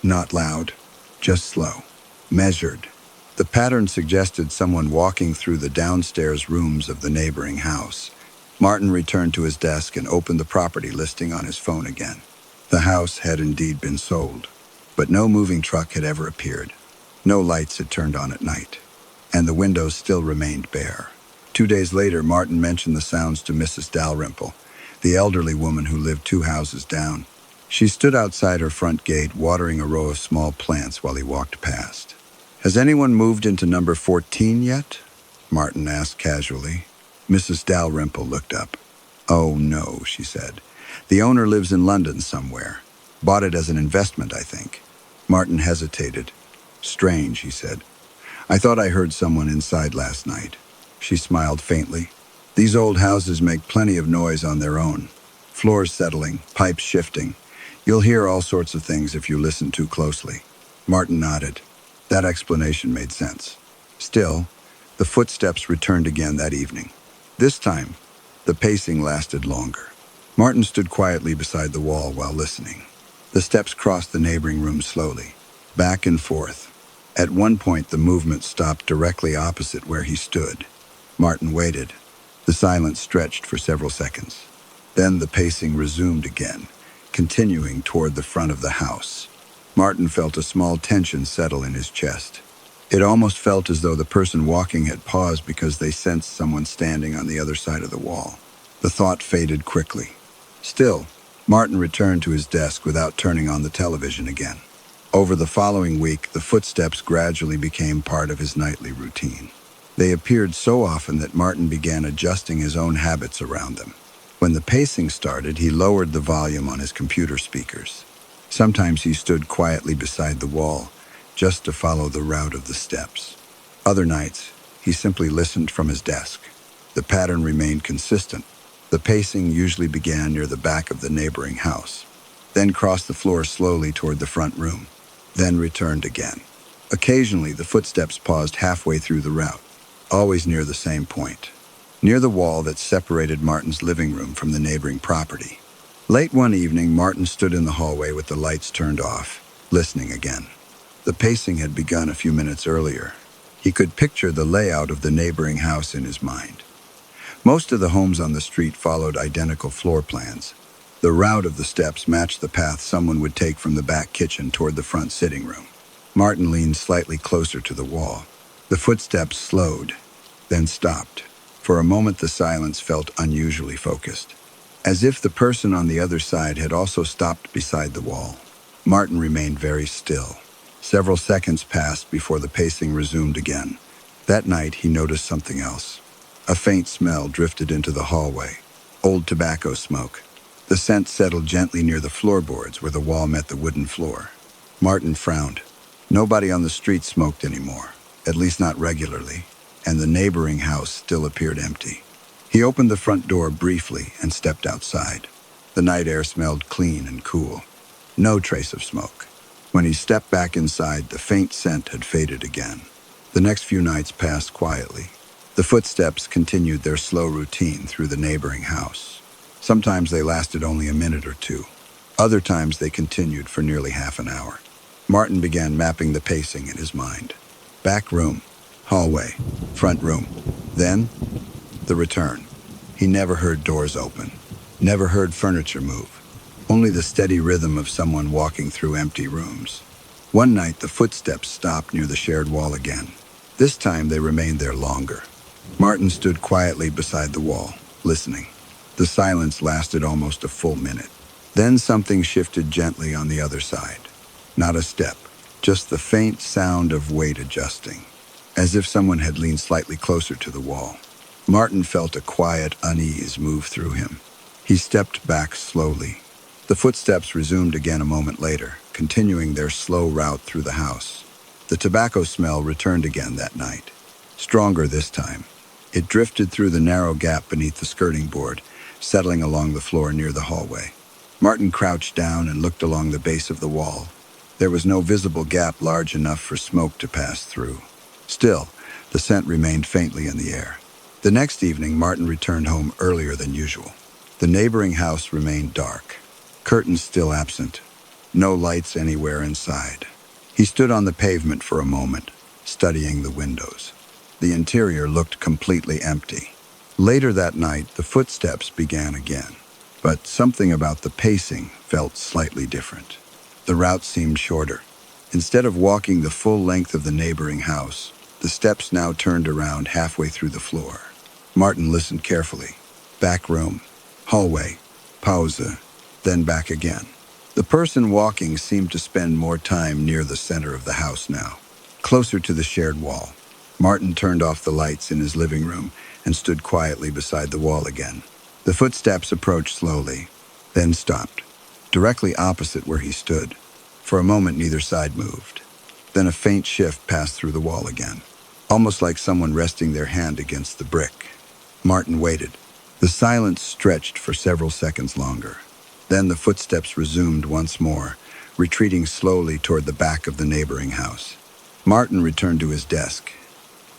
Not loud, just slow, measured. The pattern suggested someone walking through the downstairs rooms of the neighboring house. Martin returned to his desk and opened the property listing on his phone again. The house had indeed been sold, but no moving truck had ever appeared. No lights had turned on at night, and the windows still remained bare. 2 days later, Martin mentioned the sounds to Mrs. Dalrymple, the elderly woman who lived 2 houses down. She stood outside her front gate, watering a row of small plants while he walked past. "Has anyone moved into number 14 yet?" Martin asked casually. Mrs. Dalrymple looked up. "Oh, no," she said. "The owner lives in London somewhere. Bought it as an investment, I think." Martin hesitated. "Strange," he said. "I thought I heard someone inside last night." She smiled faintly. "These old houses make plenty of noise on their own. Floors settling, pipes shifting. You'll hear all sorts of things if you listen too closely." Martin nodded. That explanation made sense. Still, the footsteps returned again that evening. This time, the pacing lasted longer. Martin stood quietly beside the wall while listening. The steps crossed the neighboring room slowly, back and forth. At one point, the movement stopped directly opposite where he stood. Martin waited. The silence stretched for several seconds. Then the pacing resumed again, continuing toward the front of the house. Martin felt a small tension settle in his chest. It almost felt as though the person walking had paused because they sensed someone standing on the other side of the wall. The thought faded quickly. Still, Martin returned to his desk without turning on the television again. Over the following week, the footsteps gradually became part of his nightly routine. They appeared so often that Martin began adjusting his own habits around them. When the pacing started, he lowered the volume on his computer speakers. Sometimes he stood quietly beside the wall, just to follow the route of the steps. Other nights, he simply listened from his desk. The pattern remained consistent. The pacing usually began near the back of the neighboring house, then crossed the floor slowly toward the front room, then returned again. Occasionally, the footsteps paused halfway through the route, always near the same point, near the wall that separated Martin's living room from the neighboring property. Late one evening, Martin stood in the hallway with the lights turned off, listening again. The pacing had begun a few minutes earlier. He could picture the layout of the neighboring house in his mind. Most of the homes on the street followed identical floor plans. The route of the steps matched the path someone would take from the back kitchen toward the front sitting room. Martin leaned slightly closer to the wall. The footsteps slowed, then stopped. For a moment, the silence felt unusually focused, as if the person on the other side had also stopped beside the wall. Martin remained very still. Several seconds passed before the pacing resumed again. That night, he noticed something else. A faint smell drifted into the hallway. Old tobacco smoke. The scent settled gently near the floorboards where the wall met the wooden floor. Martin frowned. Nobody on the street smoked anymore, at least not regularly. and the neighboring house still appeared empty. He opened the front door briefly and stepped outside. The night air smelled clean and cool. No trace of smoke. When he stepped back inside, the faint scent had faded again. The next few nights passed quietly. The footsteps continued their slow routine through the neighboring house. Sometimes they lasted only a minute or two. Other times they continued for nearly half an hour. Martin began mapping the pacing in his mind. Back room, hallway, front room. Then, the return. He never heard doors open, never heard furniture move, only the steady rhythm of someone walking through empty rooms. One night, the footsteps stopped near the shared wall again. This time, they remained there longer. Martin stood quietly beside the wall, listening. The silence lasted almost a full minute. Then something shifted gently on the other side. Not a step, just the faint sound of weight adjusting, as if someone had leaned slightly closer to the wall. Martin felt a quiet unease move through him. He stepped back slowly. The footsteps resumed again a moment later, continuing their slow route through the house. The tobacco smell returned again that night, stronger this time. It drifted through the narrow gap beneath the skirting board, settling along the floor near the hallway. Martin crouched down and looked along the base of the wall. There was no visible gap large enough for smoke to pass through. Still, the scent remained faintly in the air. The next evening, Martin returned home earlier than usual. The neighboring house remained dark, curtains still absent, no lights anywhere inside. He stood on the pavement for a moment, studying the windows. The interior looked completely empty. Later that night, the footsteps began again, but something about the pacing felt slightly different. The route seemed shorter. Instead of walking the full length of the neighboring house, the steps now turned around halfway through the floor. Martin listened carefully. Back room, hallway, pause, then back again. The person walking seemed to spend more time near the center of the house now, closer to the shared wall. Martin turned off the lights in his living room and stood quietly beside the wall again. The footsteps approached slowly, then stopped, directly opposite where he stood. For a moment, neither side moved. Then a faint shift passed through the wall again, almost like someone resting their hand against the brick. Martin waited. The silence stretched for several seconds longer. Then the footsteps resumed once more, retreating slowly toward the back of the neighboring house. Martin returned to his desk,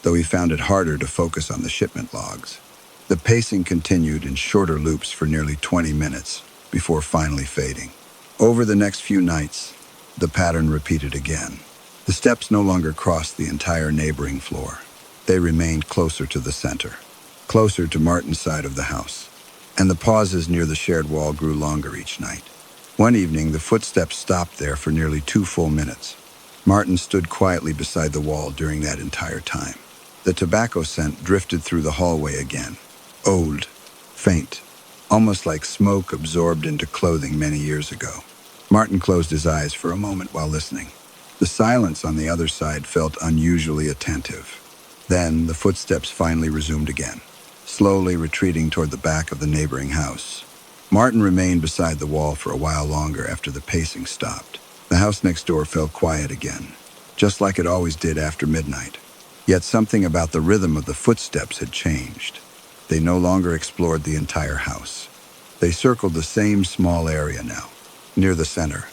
though he found it harder to focus on the shipment logs. The pacing continued in shorter loops for nearly 20 minutes before finally fading. Over the next few nights, the pattern repeated again. The steps no longer crossed the entire neighboring floor. They remained closer to the center, closer to Martin's side of the house, and the pauses near the shared wall grew longer each night. One evening, the footsteps stopped there for nearly 2 full minutes. Martin stood quietly beside the wall during that entire time. The tobacco scent drifted through the hallway again, old, faint, almost like smoke absorbed into clothing many years ago. Martin closed his eyes for a moment while listening. The silence on the other side felt unusually attentive. Then the footsteps finally resumed again, slowly retreating toward the back of the neighboring house. Martin remained beside the wall for a while longer after the pacing stopped. The house next door felt quiet again, just like it always did after midnight. Yet something about the rhythm of the footsteps had changed. They no longer explored the entire house. They circled the same small area now, near the center,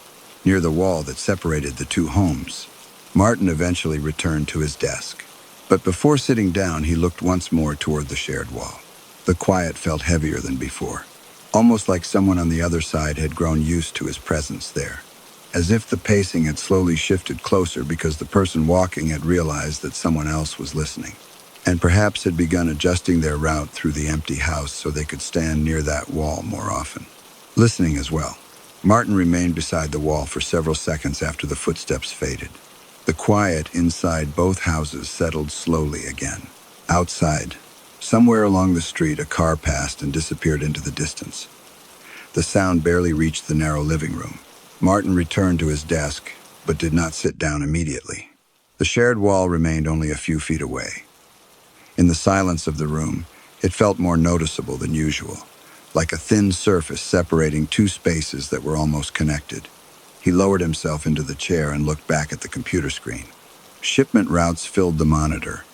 near the wall that separated the two homes. Martin eventually returned to his desk. But before sitting down, he looked once more toward the shared wall. The quiet felt heavier than before, almost like someone on the other side had grown used to his presence there, as if the pacing had slowly shifted closer because the person walking had realized that someone else was listening, and perhaps had begun adjusting their route through the empty house so they could stand near that wall more often. Listening as well, Martin remained beside the wall for several seconds after the footsteps faded. The quiet inside both houses settled slowly again. Outside, somewhere along the street, a car passed and disappeared into the distance. The sound barely reached the narrow living room. Martin returned to his desk, but did not sit down immediately. The shared wall remained only a few feet away. In the silence of the room, it felt more noticeable than usual, like a thin surface separating two spaces that were almost connected. He lowered himself into the chair and looked back at the computer screen. Shipment routes filled the monitor,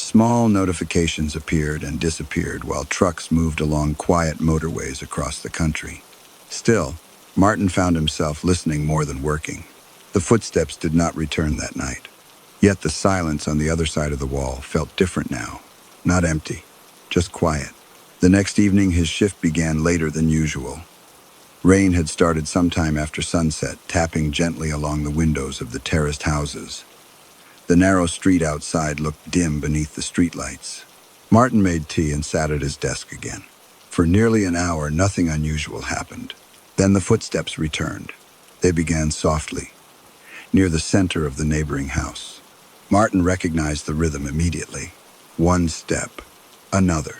Small notifications appeared and disappeared while trucks moved along quiet motorways across the country. Still, Martin found himself listening more than working. The footsteps did not return that night. Yet the silence on the other side of the wall felt different now. Not empty, just quiet. The next evening, his shift began later than usual. Rain had started sometime after sunset, tapping gently along the windows of the terraced houses. The narrow street outside looked dim beneath the streetlights. Martin made tea and sat at his desk again. For nearly an hour, nothing unusual happened. Then the footsteps returned. They began softly, near the center of the neighboring house. Martin recognized the rhythm immediately. One step, another,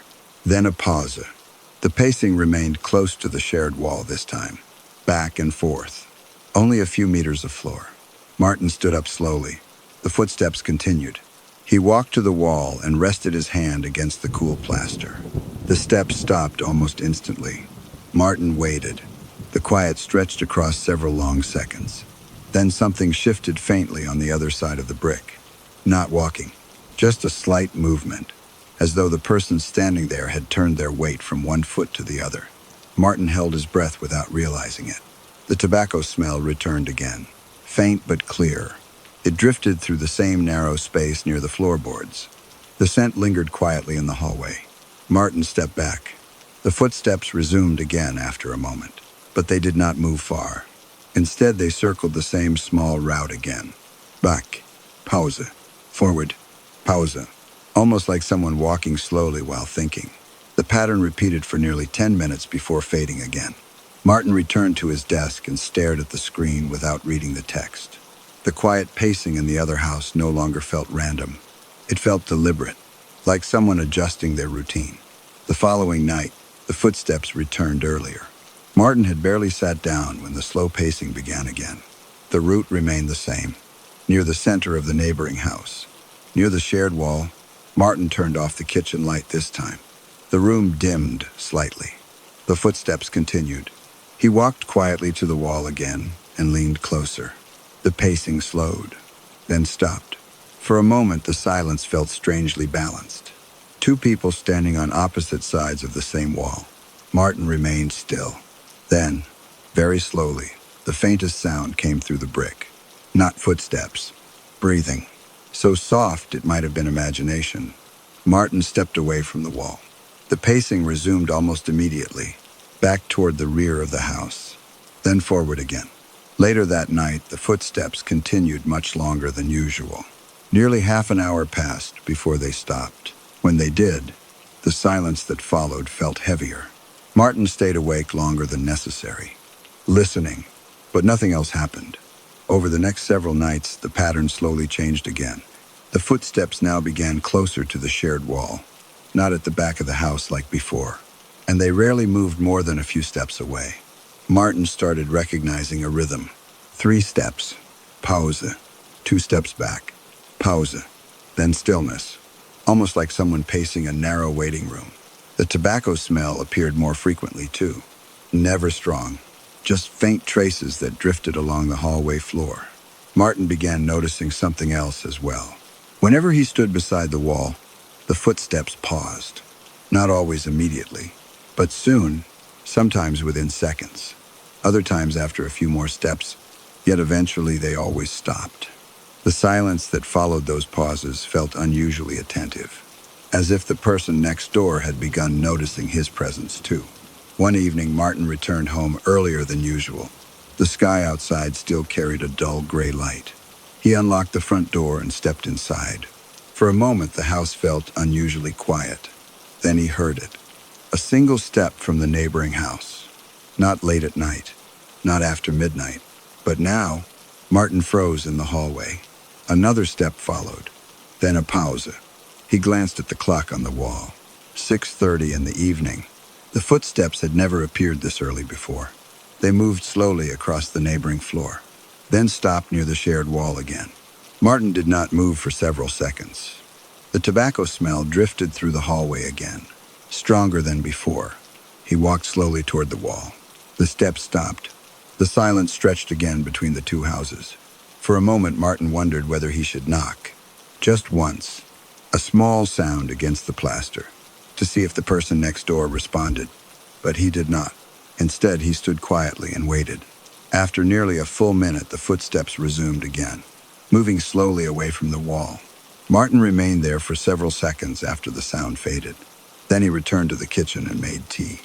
then a pause. The pacing remained close to the shared wall this time, back and forth. Only a few meters of floor. Martin stood up slowly. The footsteps continued. He walked to the wall and rested his hand against the cool plaster. The steps stopped almost instantly. Martin waited. The quiet stretched across several long seconds. Then something shifted faintly on the other side of the brick. Not walking, just a slight movement, as though the person standing there had turned their weight from one foot to the other. Martin held his breath without realizing it. The tobacco smell returned again, faint but clear. It drifted through the same narrow space near the floorboards. The scent lingered quietly in the hallway. Martin stepped back. The footsteps resumed again after a moment, but they did not move far. Instead, they circled the same small route again. Back, pause, forward, pause, almost like someone walking slowly while thinking. The pattern repeated for nearly 10 minutes before fading again. Martin returned to his desk and stared at the screen without reading the text. The quiet pacing in the other house no longer felt random. It felt deliberate, like someone adjusting their routine. The following night, the footsteps returned earlier. Martin had barely sat down when the slow pacing began again. The route remained the same, near the center of the neighboring house. Near the shared wall, Martin turned off the kitchen light this time. The room dimmed slightly. The footsteps continued. He walked quietly to the wall again and leaned closer. The pacing slowed, then stopped. For a moment, the silence felt strangely balanced. Two people standing on opposite sides of the same wall. Martin remained still. Then, very slowly, the faintest sound came through the brick. Not footsteps, breathing. So soft it might have been imagination. Martin stepped away from the wall. The pacing resumed almost immediately, back toward the rear of the house, then forward again. Later that night, the footsteps continued much longer than usual. Nearly half an hour passed before they stopped. When they did, the silence that followed felt heavier. Martin stayed awake longer than necessary, listening, but nothing else happened. Over the next several nights, the pattern slowly changed again. The footsteps now began closer to the shared wall, not at the back of the house like before, and they rarely moved more than a few steps away. Martin started recognizing a rhythm. 3 steps, pause, 2 steps back, pause, then stillness, almost like someone pacing a narrow waiting room. The tobacco smell appeared more frequently too, never strong, just faint traces that drifted along the hallway floor. Martin began noticing something else as well. Whenever he stood beside the wall, the footsteps paused, not always immediately, but soon, sometimes within seconds, other times after a few more steps, yet eventually they always stopped. The silence that followed those pauses felt unusually attentive, as if the person next door had begun noticing his presence too. One evening, Martin returned home earlier than usual. The sky outside still carried a dull gray light. He unlocked the front door and stepped inside. For a moment, the house felt unusually quiet. Then he heard it. A single step from the neighboring house. Not late at night, not after midnight, but now, Martin froze in the hallway. Another step followed, then a pause. He glanced at the clock on the wall. 6:30 in the evening. The footsteps had never appeared this early before. They moved slowly across the neighboring floor, then stopped near the shared wall again. Martin did not move for several seconds. The tobacco smell drifted through the hallway again, stronger than before. He walked slowly toward the wall. The steps stopped. The silence stretched again between the two houses. For a moment, Martin wondered whether he should knock. Just once. A small sound against the plaster, to see if the person next door responded, but he did not. Instead, he stood quietly and waited. After nearly a full minute, the footsteps resumed again, moving slowly away from the wall. Martin remained there for several seconds after the sound faded. Then he returned to the kitchen and made tea.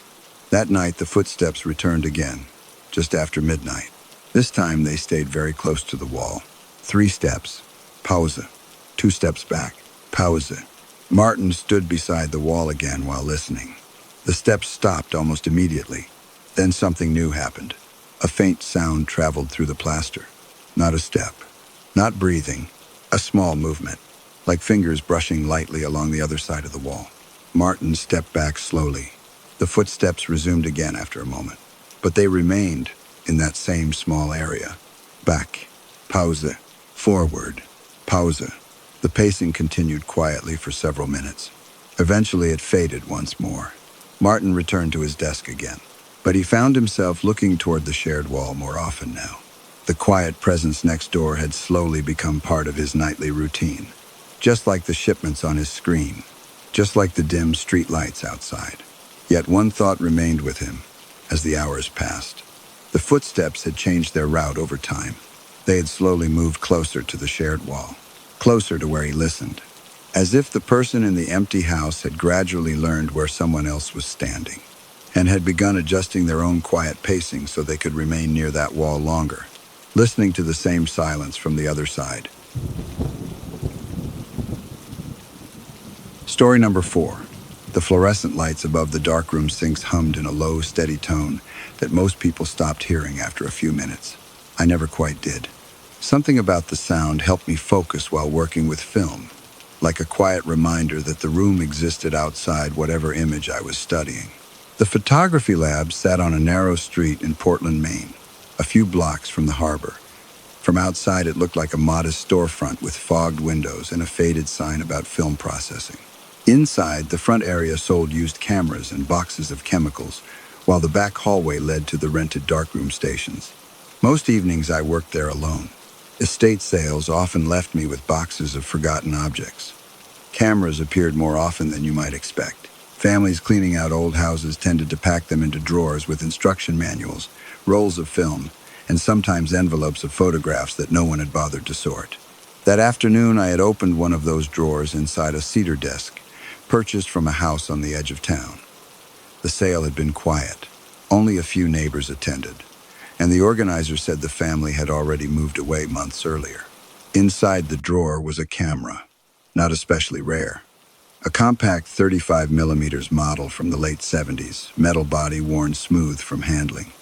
That night, the footsteps returned again, just after midnight. This time, they stayed very close to the wall. 3 steps. Pause. 2 steps back. Pause. Martin stood beside the wall again while listening. The steps stopped almost immediately. Then something new happened. A faint sound traveled through the plaster. Not a step. Not breathing. A small movement, like fingers brushing lightly along the other side of the wall. Martin stepped back slowly. The footsteps resumed again after a moment, but they remained in that same small area. Back. Pause. Forward. Pause. The pacing continued quietly for several minutes. Eventually it faded once more. Martin returned to his desk again, but he found himself looking toward the shared wall more often now. The quiet presence next door had slowly become part of his nightly routine, just like the shipments on his screen, just like the dim street lights outside. Yet one thought remained with him as the hours passed. The footsteps had changed their route over time. They had slowly moved closer to the shared wall, closer to where he listened, as if the person in the empty house had gradually learned where someone else was standing, and had begun adjusting their own quiet pacing so they could remain near that wall longer, listening to the same silence from the other side. Story number 4. The fluorescent lights above the darkroom sinks hummed in a low, steady tone that most people stopped hearing after a few minutes. I never quite did. Something about the sound helped me focus while working with film, like a quiet reminder that the room existed outside whatever image I was studying. The photography lab sat on a narrow street in Portland, Maine, a few blocks from the harbor. From outside, it looked like a modest storefront with fogged windows and a faded sign about film processing. Inside, the front area sold used cameras and boxes of chemicals, while the back hallway led to the rented darkroom stations. Most evenings I worked there alone. Estate sales often left me with boxes of forgotten objects. Cameras appeared more often than you might expect. Families cleaning out old houses tended to pack them into drawers with instruction manuals, rolls of film, and sometimes envelopes of photographs that no one had bothered to sort. That afternoon, I had opened one of those drawers inside a cedar desk, purchased from a house on the edge of town. The sale had been quiet. Only a few neighbors attended, and the organizer said the family had already moved away months earlier. Inside the drawer was a camera, not especially rare. A compact 35mm model from the late 70s, metal body worn smooth from handling.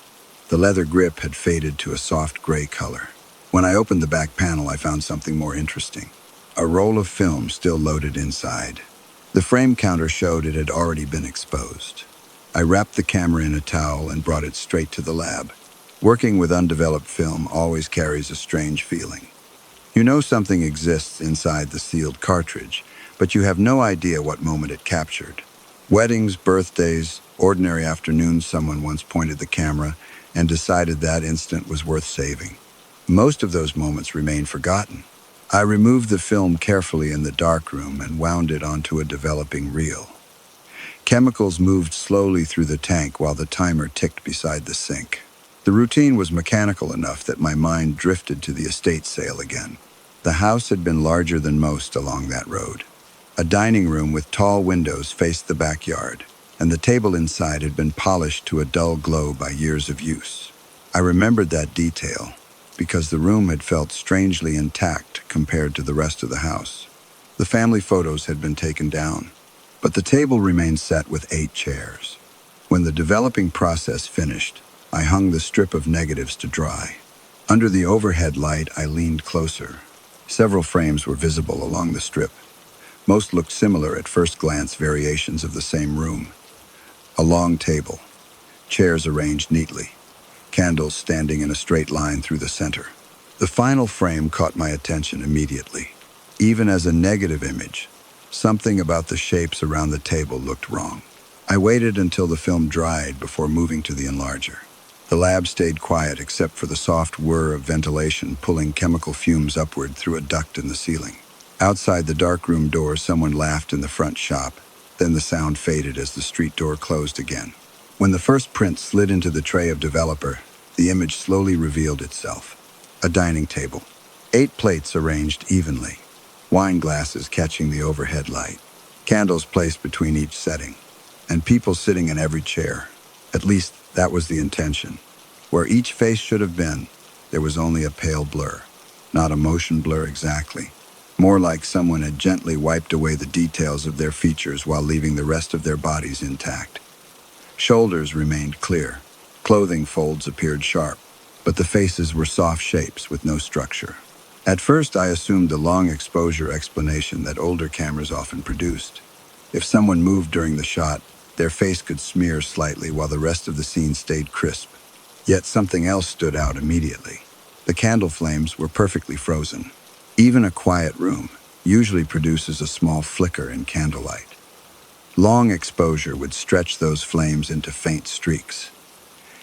The leather grip had faded to a soft gray color. When I opened the back panel, I found something more interesting. A roll of film still loaded inside. The frame counter showed it had already been exposed. I wrapped the camera in a towel and brought it straight to the lab. Working with undeveloped film always carries a strange feeling. You know something exists inside the sealed cartridge, but you have no idea what moment it captured. Weddings, birthdays, ordinary afternoons, someone once pointed the camera and decided that instant was worth saving. Most of those moments remain forgotten. I removed the film carefully in the darkroom and wound it onto a developing reel. Chemicals moved slowly through the tank while the timer ticked beside the sink. The routine was mechanical enough that my mind drifted to the estate sale again. The house had been larger than most along that road. A dining room with tall windows faced the backyard, and the table inside had been polished to a dull glow by years of use. I remembered that detail because the room had felt strangely intact compared to the rest of the house. The family photos had been taken down, but the table remained set with 8 chairs. When the developing process finished, I hung the strip of negatives to dry. Under the overhead light, I leaned closer. Several frames were visible along the strip. Most looked similar at first glance, variations of the same room. A long table, chairs arranged neatly, candles standing in a straight line through the center. The final frame caught my attention immediately. Even as a negative image, something about the shapes around the table looked wrong. I waited until the film dried before moving to the enlarger. The lab stayed quiet except for the soft whir of ventilation pulling chemical fumes upward through a duct in the ceiling. Outside the darkroom door, someone laughed in the front shop. Then the sound faded as the street door closed again. When the first print slid into the tray of developer, the image slowly revealed itself. A dining table. 8 plates arranged evenly. Wine glasses catching the overhead light. Candles placed between each setting. And people sitting in every chair. At least, that was the intention. Where each face should have been, there was only a pale blur. Not a motion blur exactly. More like someone had gently wiped away the details of their features while leaving the rest of their bodies intact. Shoulders remained clear. Clothing folds appeared sharp, but the faces were soft shapes with no structure. At first, I assumed the long exposure explanation that older cameras often produced. If someone moved during the shot, their face could smear slightly while the rest of the scene stayed crisp. Yet something else stood out immediately. The candle flames were perfectly frozen. Even a quiet room usually produces a small flicker in candlelight. Long exposure would stretch those flames into faint streaks.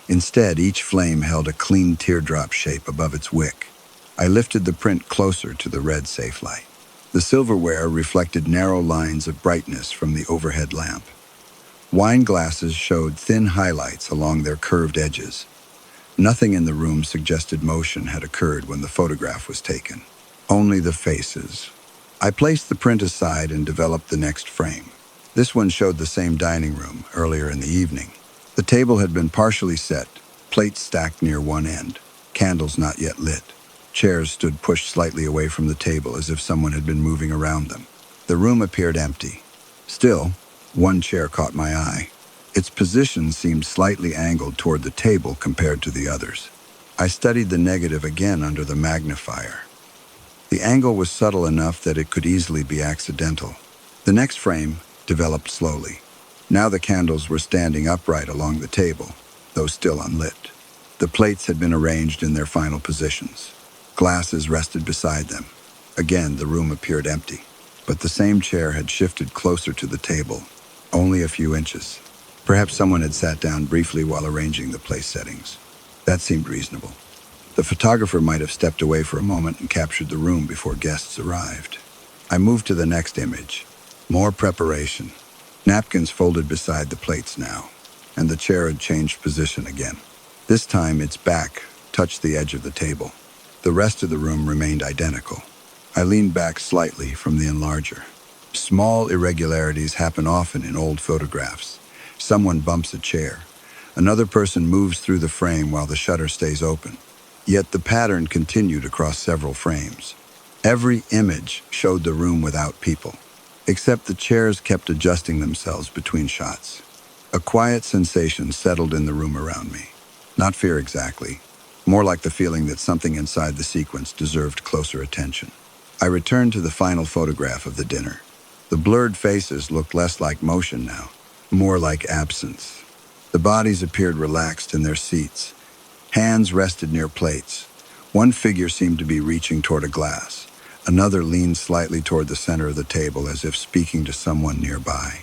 Instead, each flame held a clean teardrop shape above its wick. I lifted the print closer to the red safe light. The silverware reflected narrow lines of brightness from the overhead lamp. Wine glasses showed thin highlights along their curved edges. Nothing in the room suggested motion had occurred when the photograph was taken. Only the faces. I placed the print aside and developed the next frame. This one showed the same dining room earlier in the evening. The table had been partially set, plates stacked near one end, candles not yet lit. Chairs stood pushed slightly away from the table as if someone had been moving around them. The room appeared empty. Still, one chair caught my eye. Its position seemed slightly angled toward the table compared to the others. I studied the negative again under the magnifier. The angle was subtle enough that it could easily be accidental. The next frame developed slowly. Now the candles were standing upright along the table, though still unlit. The plates had been arranged in their final positions. Glasses rested beside them. Again, the room appeared empty, but the same chair had shifted closer to the table, only a few inches. Perhaps someone had sat down briefly while arranging the place settings. That seemed reasonable. The photographer might have stepped away for a moment and captured the room before guests arrived. I moved to the next image. More preparation. Napkins folded beside the plates now, and the chair had changed position again. This time its back touched the edge of the table. The rest of the room remained identical. I leaned back slightly from the enlarger. Small irregularities happen often in old photographs. Someone bumps a chair. Another person moves through the frame while the shutter stays open. Yet the pattern continued across several frames. Every image showed the room without people, except the chairs kept adjusting themselves between shots. A quiet sensation settled in the room around me. Not fear exactly, more like the feeling that something inside the sequence deserved closer attention. I returned to the final photograph of the dinner. The blurred faces looked less like motion now, more like absence. The bodies appeared relaxed in their seats. Hands rested near plates. One figure seemed to be reaching toward a glass. Another leaned slightly toward the center of the table as if speaking to someone nearby.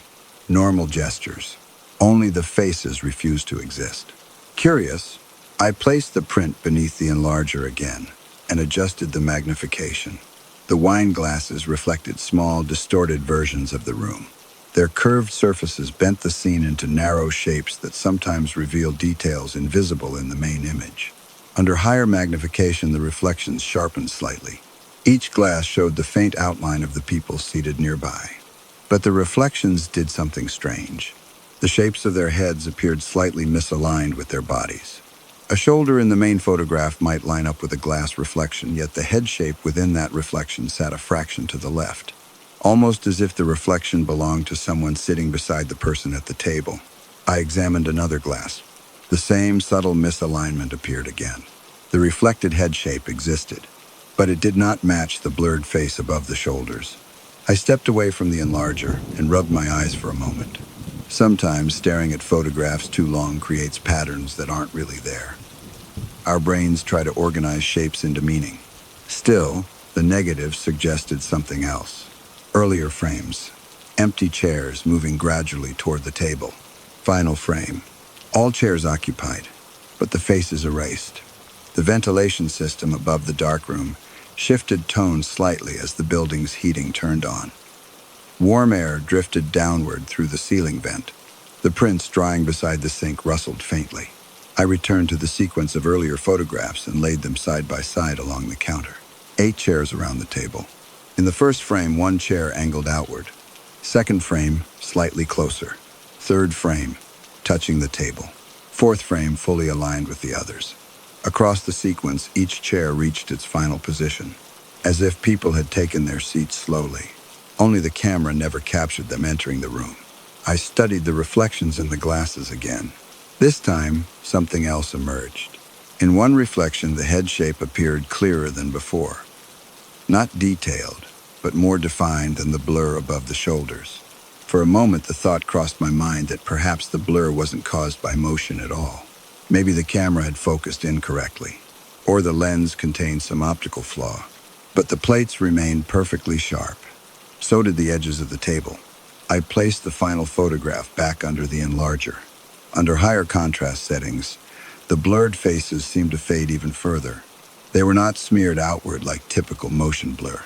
Normal gestures. Only the faces refused to exist. Curious, I placed the print beneath the enlarger again and adjusted the magnification. The wine glasses reflected small, distorted versions of the room. Their curved surfaces bent the scene into narrow shapes that sometimes revealed details invisible in the main image. Under higher magnification, the reflections sharpened slightly. Each glass showed the faint outline of the people seated nearby. But the reflections did something strange. The shapes of their heads appeared slightly misaligned with their bodies. A shoulder in the main photograph might line up with a glass reflection, yet the head shape within that reflection sat a fraction to the left, almost as if the reflection belonged to someone sitting beside the person at the table. I examined another glass. The same subtle misalignment appeared again. The reflected head shape existed, but it did not match the blurred face above the shoulders. I stepped away from the enlarger and rubbed my eyes for a moment. Sometimes staring at photographs too long creates patterns that aren't really there. Our brains try to organize shapes into meaning. Still, the negatives suggested something else. Earlier frames. Empty chairs moving gradually toward the table. Final frame. All chairs occupied, but the faces erased. The ventilation system above the darkroom shifted tone slightly as the building's heating turned on. Warm air drifted downward through the ceiling vent. The prints drying beside the sink rustled faintly. I returned to the sequence of earlier photographs and laid them side by side along the counter. 8 chairs around the table. In the first frame, one chair angled outward. Second frame, slightly closer. Third frame, touching the table. Fourth frame, fully aligned with the others. Across the sequence, each chair reached its final position, as if people had taken their seats slowly. Only the camera never captured them entering the room. I studied the reflections in the glasses again. This time, something else emerged. In one reflection, the head shape appeared clearer than before. Not detailed, but more defined than the blur above the shoulders. For a moment, the thought crossed my mind that perhaps the blur wasn't caused by motion at all. Maybe the camera had focused incorrectly, or the lens contained some optical flaw. But the plates remained perfectly sharp. So did the edges of the table. I placed the final photograph back under the enlarger. Under higher contrast settings, the blurred faces seemed to fade even further. They were not smeared outward like typical motion blur.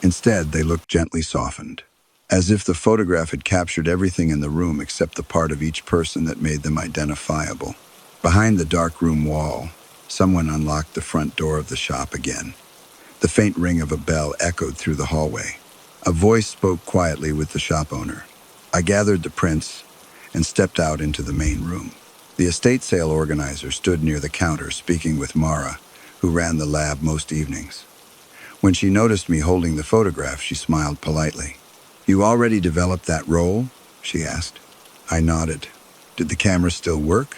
Instead, they looked gently softened, as if the photograph had captured everything in the room except the part of each person that made them identifiable. Behind the dark room wall, someone unlocked the front door of the shop again. The faint ring of a bell echoed through the hallway. A voice spoke quietly with the shop owner. I gathered the prints and stepped out into the main room. The estate sale organizer stood near the counter speaking with Mara, who ran the lab most evenings. When she noticed me holding the photograph, she smiled politely. "You already developed that role?" she asked. I nodded. "Did the camera still work?"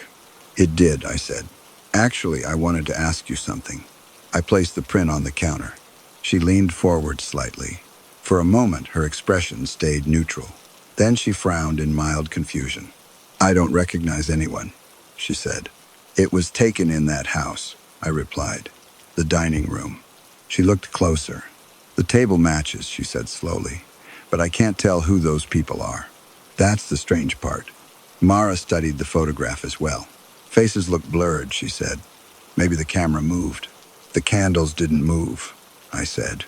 "It did," I said. "Actually, I wanted to ask you something." I placed the print on the counter. She leaned forward slightly. For a moment, her expression stayed neutral. Then she frowned in mild confusion. "I don't recognize anyone," she said. "It was taken in that house," I replied. "The dining room." She looked closer. "The table matches," she said slowly, "but I can't tell who those people are." That's the strange part. Mara studied the photograph as well. "Faces look blurred," she said. "Maybe the camera moved." "The candles didn't move," I said.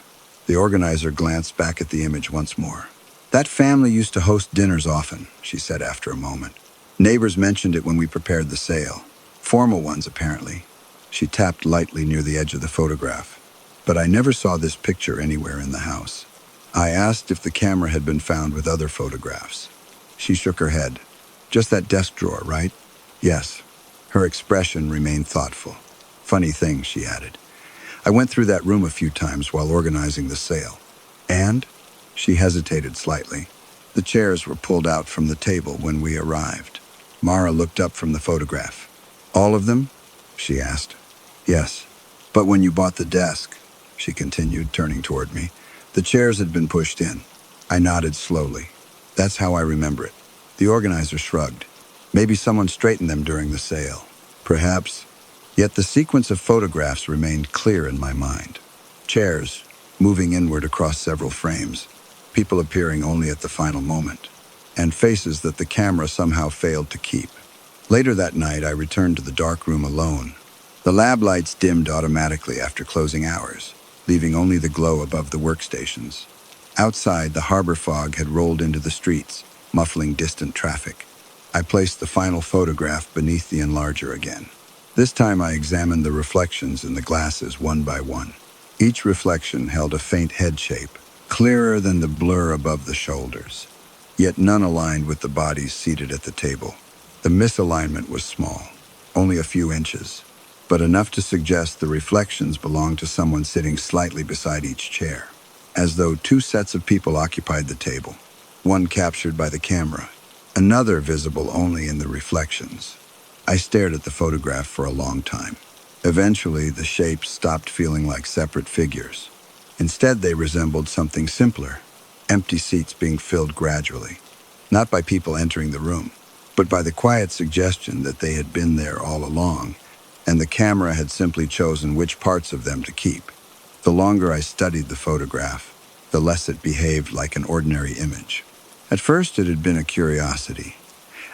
The organizer glanced back at the image once more. "That family used to host dinners often," she said after a moment. "Neighbors mentioned it when we prepared the sale. Formal ones, apparently." She tapped lightly near the edge of the photograph. "But I never saw this picture anywhere in the house." I asked if the camera had been found with other photographs. She shook her head. "Just that desk drawer, right?" "Yes." Her expression remained thoughtful. "Funny thing," she added. "I went through that room a few times while organizing the sale. And?" She hesitated slightly. "The chairs were pulled out from the table when we arrived." Mara looked up from the photograph. "All of them?" she asked. "Yes. But when you bought the desk," she continued, turning toward me, "the chairs had been pushed in." I nodded slowly. "That's how I remember it." The organizer shrugged. "Maybe someone straightened them during the sale." "Perhaps." Yet the sequence of photographs remained clear in my mind. Chairs, moving inward across several frames, people appearing only at the final moment, and faces that the camera somehow failed to keep. Later that night, I returned to the dark room alone. The lab lights dimmed automatically after closing hours, leaving only the glow above the workstations. Outside, the harbor fog had rolled into the streets, muffling distant traffic. I placed the final photograph beneath the enlarger again. This time I examined the reflections in the glasses one by one. Each reflection held a faint head shape, clearer than the blur above the shoulders. Yet none aligned with the bodies seated at the table. The misalignment was small, only a few inches, but enough to suggest the reflections belonged to someone sitting slightly beside each chair, as though 2 sets of people occupied the table, one captured by the camera, another visible only in the reflections. I stared at the photograph for a long time. Eventually, the shapes stopped feeling like separate figures. Instead, they resembled something simpler, empty seats being filled gradually, not by people entering the room, but by the quiet suggestion that they had been there all along, and the camera had simply chosen which parts of them to keep. The longer I studied the photograph, the less it behaved like an ordinary image. At first, it had been a curiosity,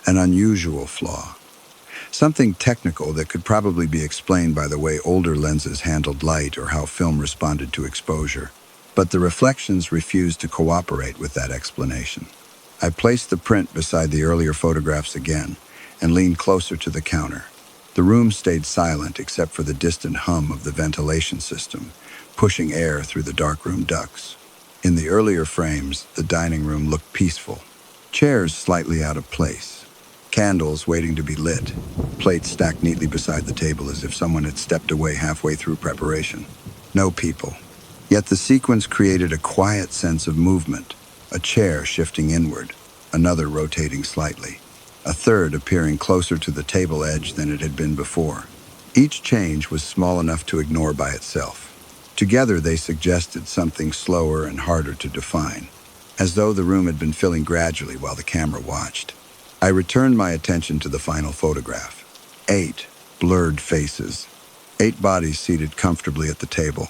an unusual flaw, Something technical that could probably be explained by the way older lenses handled light or how film responded to exposure. But the reflections refused to cooperate with that explanation. I placed the print beside the earlier photographs again and leaned closer to the counter. The room stayed silent except for the distant hum of the ventilation system, pushing air through the darkroom ducts. In the earlier frames, the dining room looked peaceful. Chairs slightly out of place. Candles waiting to be lit. Plates stacked neatly beside the table as if someone had stepped away halfway through preparation. No people. Yet the sequence created a quiet sense of movement. A chair shifting inward, another rotating slightly, a third appearing closer to the table edge than it had been before. Each change was small enough to ignore by itself. Together they suggested something slower and harder to define, as though the room had been filling gradually while the camera watched. I returned my attention to the final photograph. 8 blurred faces. 8 bodies seated comfortably at the table.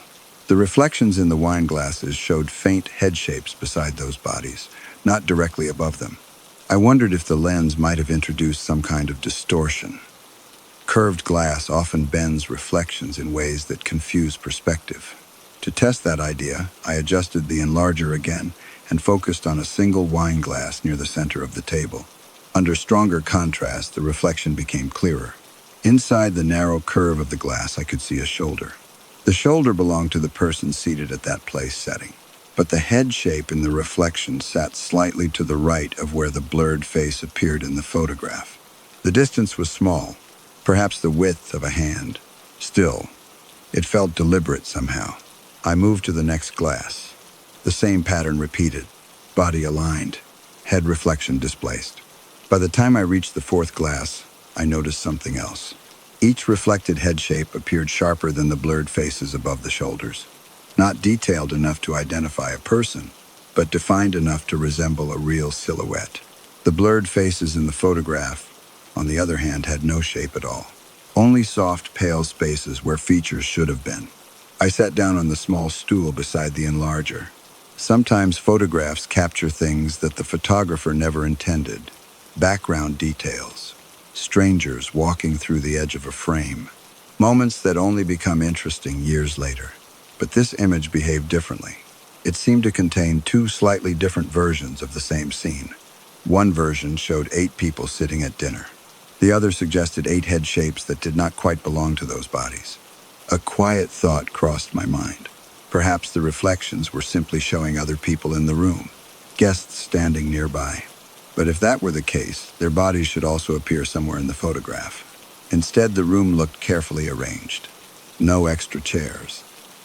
The reflections in the wine glasses showed faint head shapes beside those bodies, not directly above them. I wondered if the lens might have introduced some kind of distortion. Curved glass often bends reflections in ways that confuse perspective. To test that idea, I adjusted the enlarger again and focused on a single wine glass near the center of the table. Under stronger contrast, the reflection became clearer. Inside the narrow curve of the glass, I could see a shoulder. The shoulder belonged to the person seated at that place setting, but the head shape in the reflection sat slightly to the right of where the blurred face appeared in the photograph. The distance was small, perhaps the width of a hand. Still, it felt deliberate somehow. I moved to the next glass. The same pattern repeated, body aligned, head reflection displaced. By the time I reached the 4th glass, I noticed something else. Each reflected head shape appeared sharper than the blurred faces above the shoulders. Not detailed enough to identify a person, but defined enough to resemble a real silhouette. The blurred faces in the photograph, on the other hand, had no shape at all. Only soft, pale spaces where features should have been. I sat down on the small stool beside the enlarger. Sometimes photographs capture things that the photographer never intended. Background details. Strangers walking through the edge of a frame. Moments that only become interesting years later. But this image behaved differently. It seemed to contain 2 slightly different versions of the same scene. One version showed 8 people sitting at dinner. The other suggested 8 head shapes that did not quite belong to those bodies. A quiet thought crossed my mind. Perhaps the reflections were simply showing other people in the room, guests standing nearby. But if that were the case, their bodies should also appear somewhere in the photograph. Instead, the room looked carefully arranged. No extra chairs.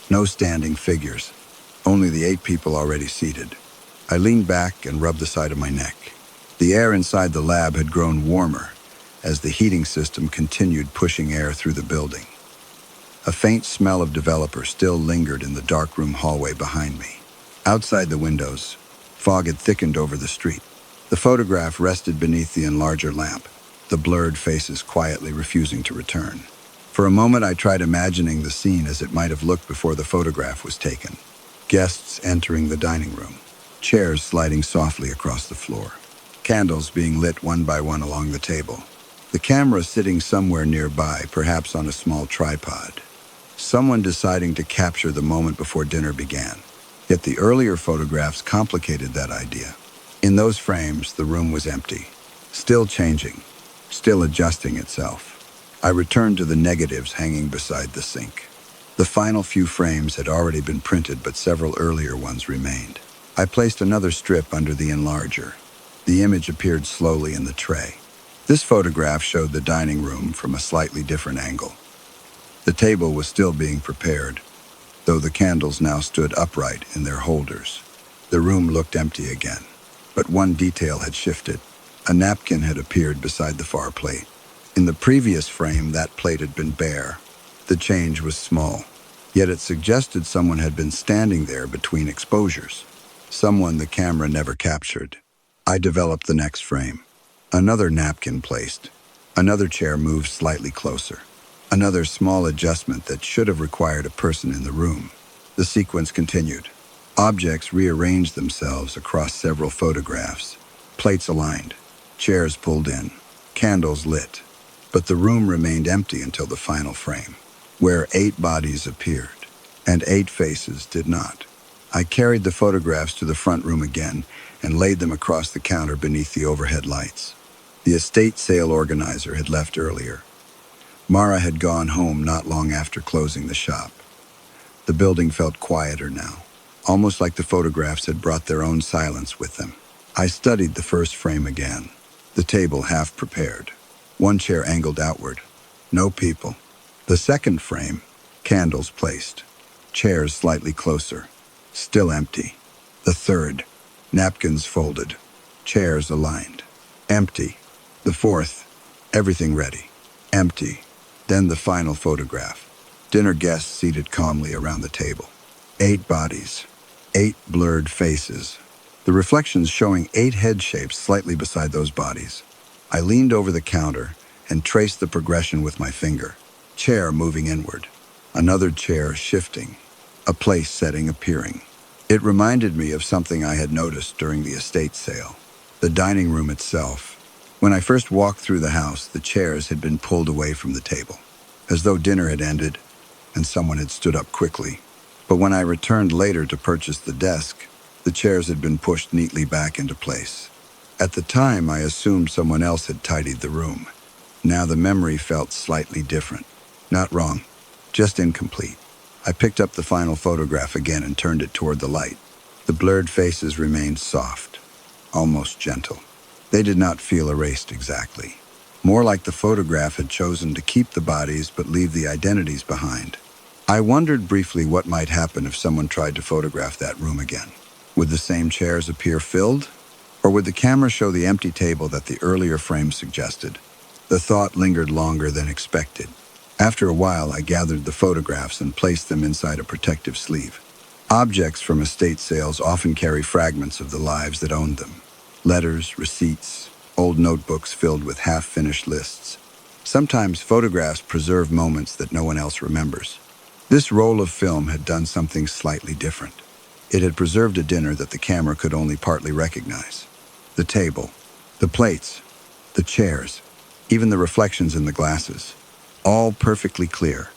No standing figures. Only the 8 people already seated. I leaned back and rubbed the side of my neck. The air inside the lab had grown warmer as the heating system continued pushing air through the building. A faint smell of developer still lingered in the darkroom hallway behind me. Outside the windows, fog had thickened over the street. The photograph rested beneath the enlarger lamp, the blurred faces quietly refusing to return. For a moment, I tried imagining the scene as it might have looked before the photograph was taken. Guests entering the dining room, chairs sliding softly across the floor, candles being lit one by one along the table, the camera sitting somewhere nearby, perhaps on a small tripod. Someone deciding to capture the moment before dinner began. Yet the earlier photographs complicated that idea. In those frames, the room was empty, still changing, still adjusting itself. I returned to the negatives hanging beside the sink. The final few frames had already been printed, but several earlier ones remained. I placed another strip under the enlarger. The image appeared slowly in the tray. This photograph showed the dining room from a slightly different angle. The table was still being prepared, though the candles now stood upright in their holders. The room looked empty again, but one detail had shifted. A napkin had appeared beside the far plate. In the previous frame, that plate had been bare. The change was small, yet it suggested someone had been standing there between exposures. Someone the camera never captured. I developed the next frame. Another napkin placed. Another chair moved slightly closer. Another small adjustment that should have required a person in the room. The sequence continued. Objects rearranged themselves across several photographs. Plates aligned. Chairs pulled in. Candles lit. But the room remained empty until the final frame, where 8 bodies appeared, and 8 faces did not. I carried the photographs to the front room again and laid them across the counter beneath the overhead lights. The estate sale organizer had left earlier. Mara had gone home not long after closing the shop. The building felt quieter now, almost like the photographs had brought their own silence with them. I studied the first frame again, the table half prepared, one chair angled outward, no people. The second frame, candles placed, chairs slightly closer, still empty. The third, napkins folded, chairs aligned, empty. The fourth, everything ready, empty. Then the final photograph, dinner guests seated calmly around the table. 8 bodies, 8 blurred faces, the reflections showing 8 head shapes slightly beside those bodies. I leaned over the counter and traced the progression with my finger. Chair moving inward, another chair shifting, a place setting appearing. It reminded me of something I had noticed during the estate sale, the dining room itself. When I first walked through the house, the chairs had been pulled away from the table, as though dinner had ended and someone had stood up quickly. But when I returned later to purchase the desk, the chairs had been pushed neatly back into place. At the time, I assumed someone else had tidied the room. Now the memory felt slightly different. Not wrong, just incomplete. I picked up the final photograph again and turned it toward the light. The blurred faces remained soft, almost gentle. They did not feel erased exactly. More like the photograph had chosen to keep the bodies but leave the identities behind. I wondered briefly what might happen if someone tried to photograph that room again. Would the same chairs appear filled? Or would the camera show the empty table that the earlier frame suggested? The thought lingered longer than expected. After a while, I gathered the photographs and placed them inside a protective sleeve. Objects from estate sales often carry fragments of the lives that owned them. Letters, receipts, old notebooks filled with half-finished lists. Sometimes photographs preserve moments that no one else remembers. This roll of film had done something slightly different. It had preserved a dinner that the camera could only partly recognize. The table, the plates, the chairs, even the reflections in the glasses, all perfectly clear.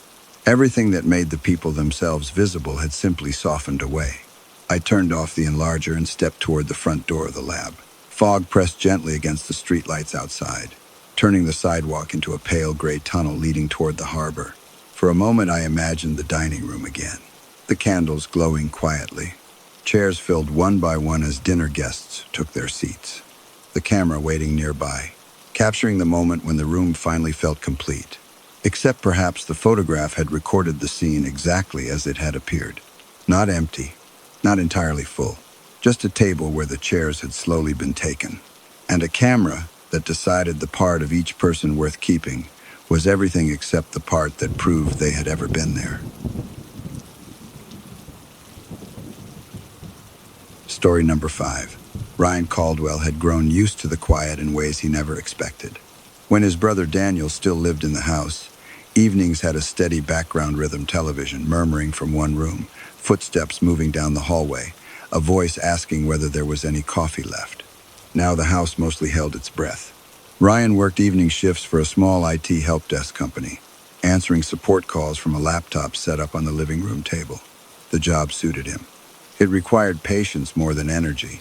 Everything that made the people themselves visible had simply softened away. I turned off the enlarger and stepped toward the front door of the lab. Fog pressed gently against the streetlights outside, turning the sidewalk into a pale gray tunnel leading toward the harbor. For a moment, I imagined the dining room again, the candles glowing quietly, chairs filled one by one as dinner guests took their seats, the camera waiting nearby, capturing the moment when the room finally felt complete. Except perhaps the photograph had recorded the scene exactly as it had appeared. Not empty, not entirely full, just a table where the chairs had slowly been taken, and a camera that decided the part of each person worth keeping was everything except the part that proved they had ever been there. Story number 5. Ryan Caldwell had grown used to the quiet in ways he never expected. When his brother Daniel still lived in the house, evenings had a steady background rhythm television murmuring from one room, footsteps moving down the hallway, a voice asking whether there was any coffee left. Now the house mostly held its breath. Ryan worked evening shifts for a small IT help desk company, answering support calls from a laptop set up on the living room table. The job suited him. It required patience more than energy,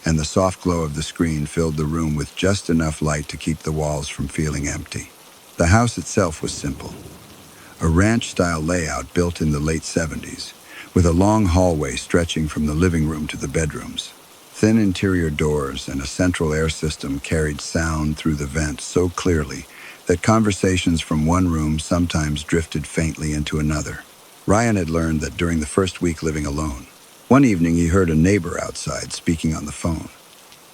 and the soft glow of the screen filled the room with just enough light to keep the walls from feeling empty. The house itself was simple. A ranch-style layout built in the late 70s, with a long hallway stretching from the living room to the bedrooms. Thin interior doors and a central air system carried sound through the vents so clearly that conversations from one room sometimes drifted faintly into another. Ryan had learned that during the first week living alone. One evening he heard a neighbor outside speaking on the phone.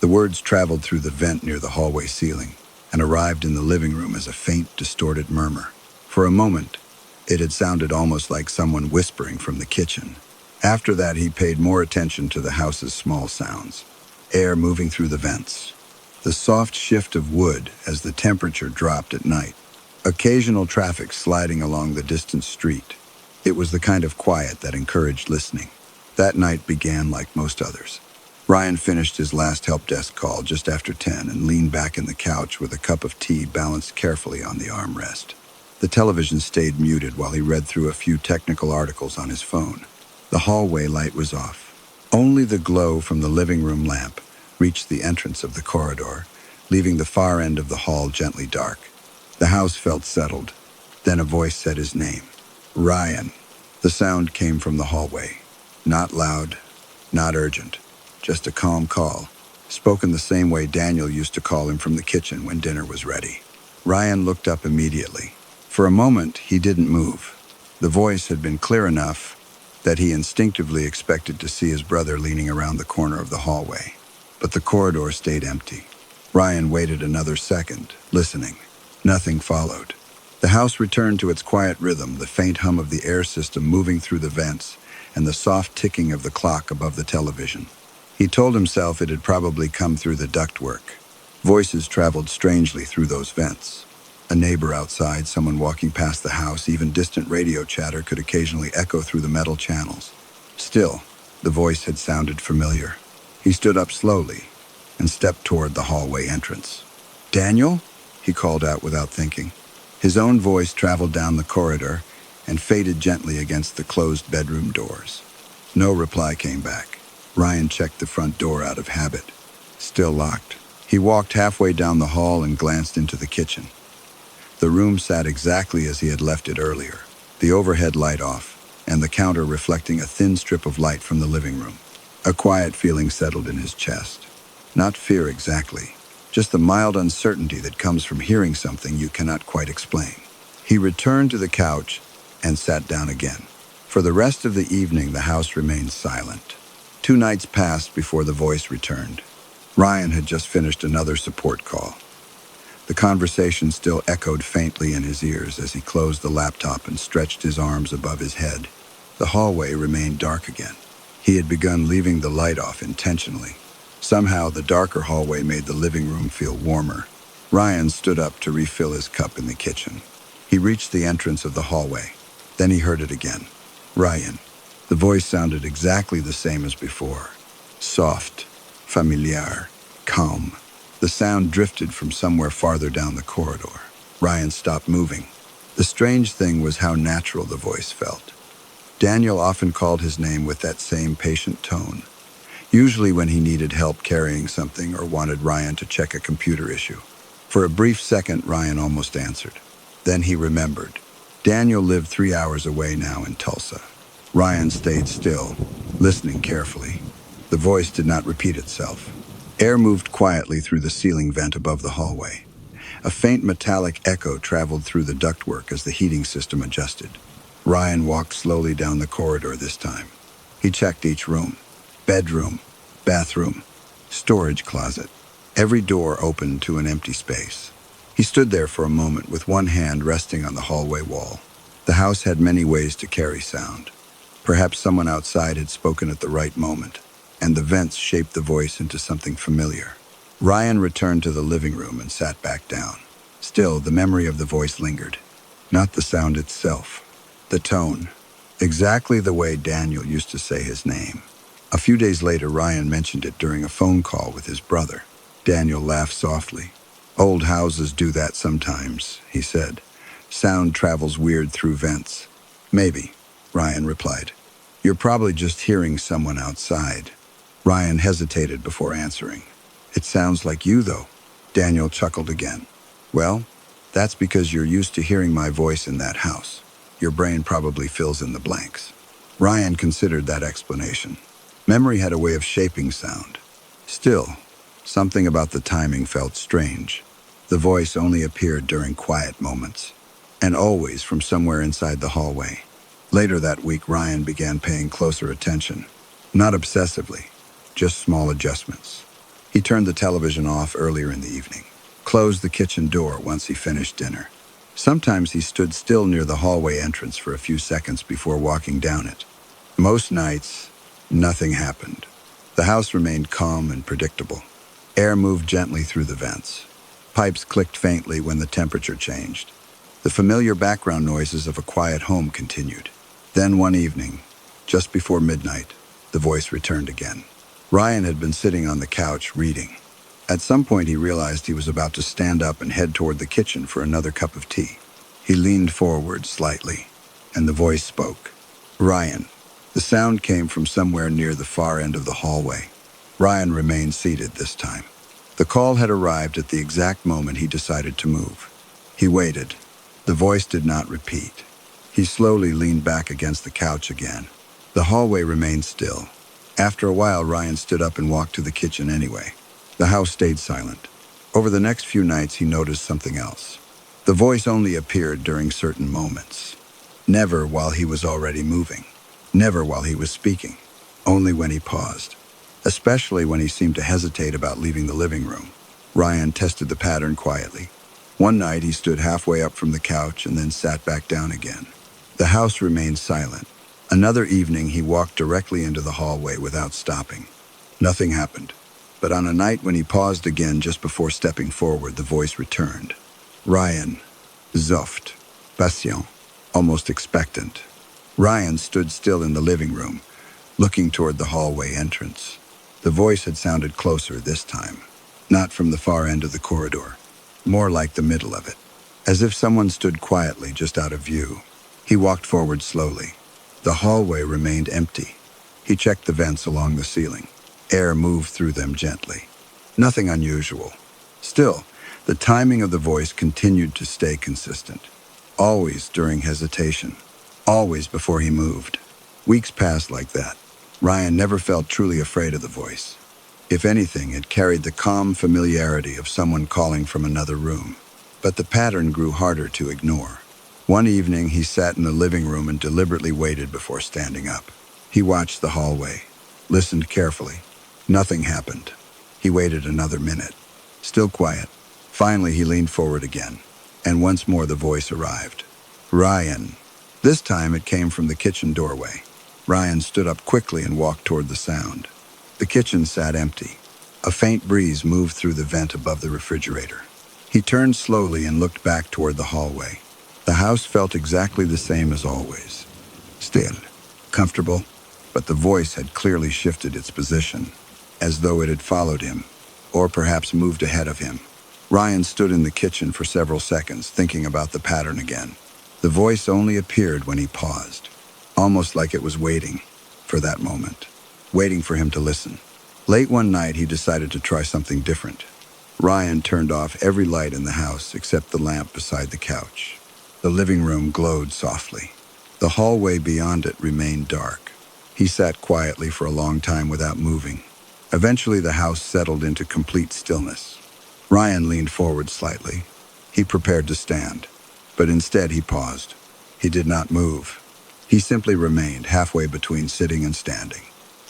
The words traveled through the vent near the hallway ceiling and arrived in the living room as a faint, distorted murmur. For a moment, it had sounded almost like someone whispering from the kitchen. After that, he paid more attention to the house's small sounds. Air moving through the vents, the soft shift of wood as the temperature dropped at night, occasional traffic sliding along the distant street. It was the kind of quiet that encouraged listening. That night began like most others. Ryan finished his last help desk call just after 10 and leaned back in the couch with a cup of tea balanced carefully on the armrest. The television stayed muted while he read through a few technical articles on his phone. The hallway light was off. Only the glow from the living room lamp reached the entrance of the corridor, leaving the far end of the hall gently dark. The house felt settled. Then a voice said his name. Ryan. The sound came from the hallway. Not loud, not urgent, just a calm call, spoken the same way Daniel used to call him from the kitchen when dinner was ready. Ryan looked up immediately. For a moment, he didn't move. The voice had been clear enough that he instinctively expected to see his brother leaning around the corner of the hallway. But the corridor stayed empty. Ryan waited another second, listening. Nothing followed. The house returned to its quiet rhythm, the faint hum of the air system moving through the vents and the soft ticking of the clock above the television. He told himself it had probably come through the ductwork. Voices traveled strangely through those vents. A neighbor outside, someone walking past the house, even distant radio chatter could occasionally echo through the metal channels. Still, the voice had sounded familiar. He stood up slowly and stepped toward the hallway entrance. "Daniel?" he called out without thinking. His own voice traveled down the corridor and faded gently against the closed bedroom doors. No reply came back. Ryan checked the front door out of habit. Still locked. He walked halfway down the hall and glanced into the kitchen. The room sat exactly as he had left it earlier, the overhead light off, and the counter reflecting a thin strip of light from the living room. A quiet feeling settled in his chest. Not fear exactly, just the mild uncertainty that comes from hearing something you cannot quite explain. He returned to the couch and sat down again. For the rest of the evening, the house remained silent. 2 nights passed before the voice returned. Ryan had just finished another support call. The conversation still echoed faintly in his ears as he closed the laptop and stretched his arms above his head. The hallway remained dark again. He had begun leaving the light off intentionally. Somehow, the darker hallway made the living room feel warmer. Ryan stood up to refill his cup in the kitchen. He reached the entrance of the hallway. Then he heard it again. Ryan. The voice sounded exactly the same as before. Soft, familiar, calm. The sound drifted from somewhere farther down the corridor. Ryan stopped moving. The strange thing was how natural the voice felt. Daniel often called his name with that same patient tone, usually when he needed help carrying something or wanted Ryan to check a computer issue. For a brief second, Ryan almost answered. Then he remembered. Daniel lived 3 hours away now in Tulsa. Ryan stayed still, listening carefully. The voice did not repeat itself. Air moved quietly through the ceiling vent above the hallway. A faint metallic echo traveled through the ductwork as the heating system adjusted. Ryan walked slowly down the corridor this time. He checked each room. Bedroom, bathroom, storage closet. Every door opened to an empty space. He stood there for a moment with one hand resting on the hallway wall. The house had many ways to carry sound. Perhaps someone outside had spoken at the right moment, and the vents shaped the voice into something familiar. Ryan returned to the living room and sat back down. Still, the memory of the voice lingered. Not the sound itself, the tone. Exactly the way Daniel used to say his name. A few days later, Ryan mentioned it during a phone call with his brother. Daniel laughed softly. "Old houses do that sometimes," he said. "Sound travels weird through vents." "Maybe," Ryan replied. "You're probably just hearing someone outside." Ryan hesitated before answering. "It sounds like you, though." Daniel chuckled again. "Well, that's because you're used to hearing my voice in that house. Your brain probably fills in the blanks." Ryan considered that explanation. Memory had a way of shaping sound. Still, something about the timing felt strange. The voice only appeared during quiet moments, and always from somewhere inside the hallway. Later that week, Ryan began paying closer attention. Not obsessively, just small adjustments. He turned the television off earlier in the evening, closed the kitchen door once he finished dinner. Sometimes he stood still near the hallway entrance for a few seconds before walking down it. Most nights, nothing happened. The house remained calm and predictable. Air moved gently through the vents. Pipes clicked faintly when the temperature changed. The familiar background noises of a quiet home continued. Then one evening, just before midnight, the voice returned again. Ryan had been sitting on the couch reading. At some point, he realized he was about to stand up and head toward the kitchen for another cup of tea. He leaned forward slightly, and the voice spoke. Ryan. The sound came from somewhere near the far end of the hallway. Ryan remained seated this time. The call had arrived at the exact moment he decided to move. He waited. The voice did not repeat. He slowly leaned back against the couch again. The hallway remained still. After a while, Ryan stood up and walked to the kitchen anyway. The house stayed silent. Over the next few nights, he noticed something else. The voice only appeared during certain moments. Never while he was already moving. Never while he was speaking. Only when he paused. Especially when he seemed to hesitate about leaving the living room. Ryan tested the pattern quietly. One night, he stood halfway up from the couch and then sat back down again. The house remained silent. Another evening, he walked directly into the hallway without stopping. Nothing happened. But on a night when he paused again just before stepping forward, the voice returned. Ryan. Soft. Patient. Almost expectant. Ryan stood still in the living room, looking toward the hallway entrance. The voice had sounded closer this time. Not from the far end of the corridor. More like the middle of it. As if someone stood quietly just out of view. He walked forward slowly. The hallway remained empty. He checked the vents along the ceiling. Air moved through them gently. Nothing unusual. Still, the timing of the voice continued to stay consistent. Always during hesitation. Always before he moved. Weeks passed like that. Ryan never felt truly afraid of the voice. If anything, it carried the calm familiarity of someone calling from another room. But the pattern grew harder to ignore. One evening, he sat in the living room and deliberately waited before standing up. He watched the hallway, listened carefully. Nothing happened. He waited another minute. Still quiet. Finally, he leaned forward again, and once more the voice arrived. Ryan. This time it came from the kitchen doorway. Ryan stood up quickly and walked toward the sound. The kitchen sat empty. A faint breeze moved through the vent above the refrigerator. He turned slowly and looked back toward the hallway. The house felt exactly the same as always. Still, comfortable, but the voice had clearly shifted its position, as though it had followed him, or perhaps moved ahead of him. Ryan stood in the kitchen for several seconds, thinking about the pattern again. The voice only appeared when he paused, almost like it was waiting for that moment, waiting for him to listen. Late one night, he decided to try something different. Ryan turned off every light in the house except the lamp beside the couch. The living room glowed softly. The hallway beyond it remained dark. He sat quietly for a long time without moving. Eventually, the house settled into complete stillness. Ryan leaned forward slightly. He prepared to stand, but instead he paused. He did not move. He simply remained halfway between sitting and standing,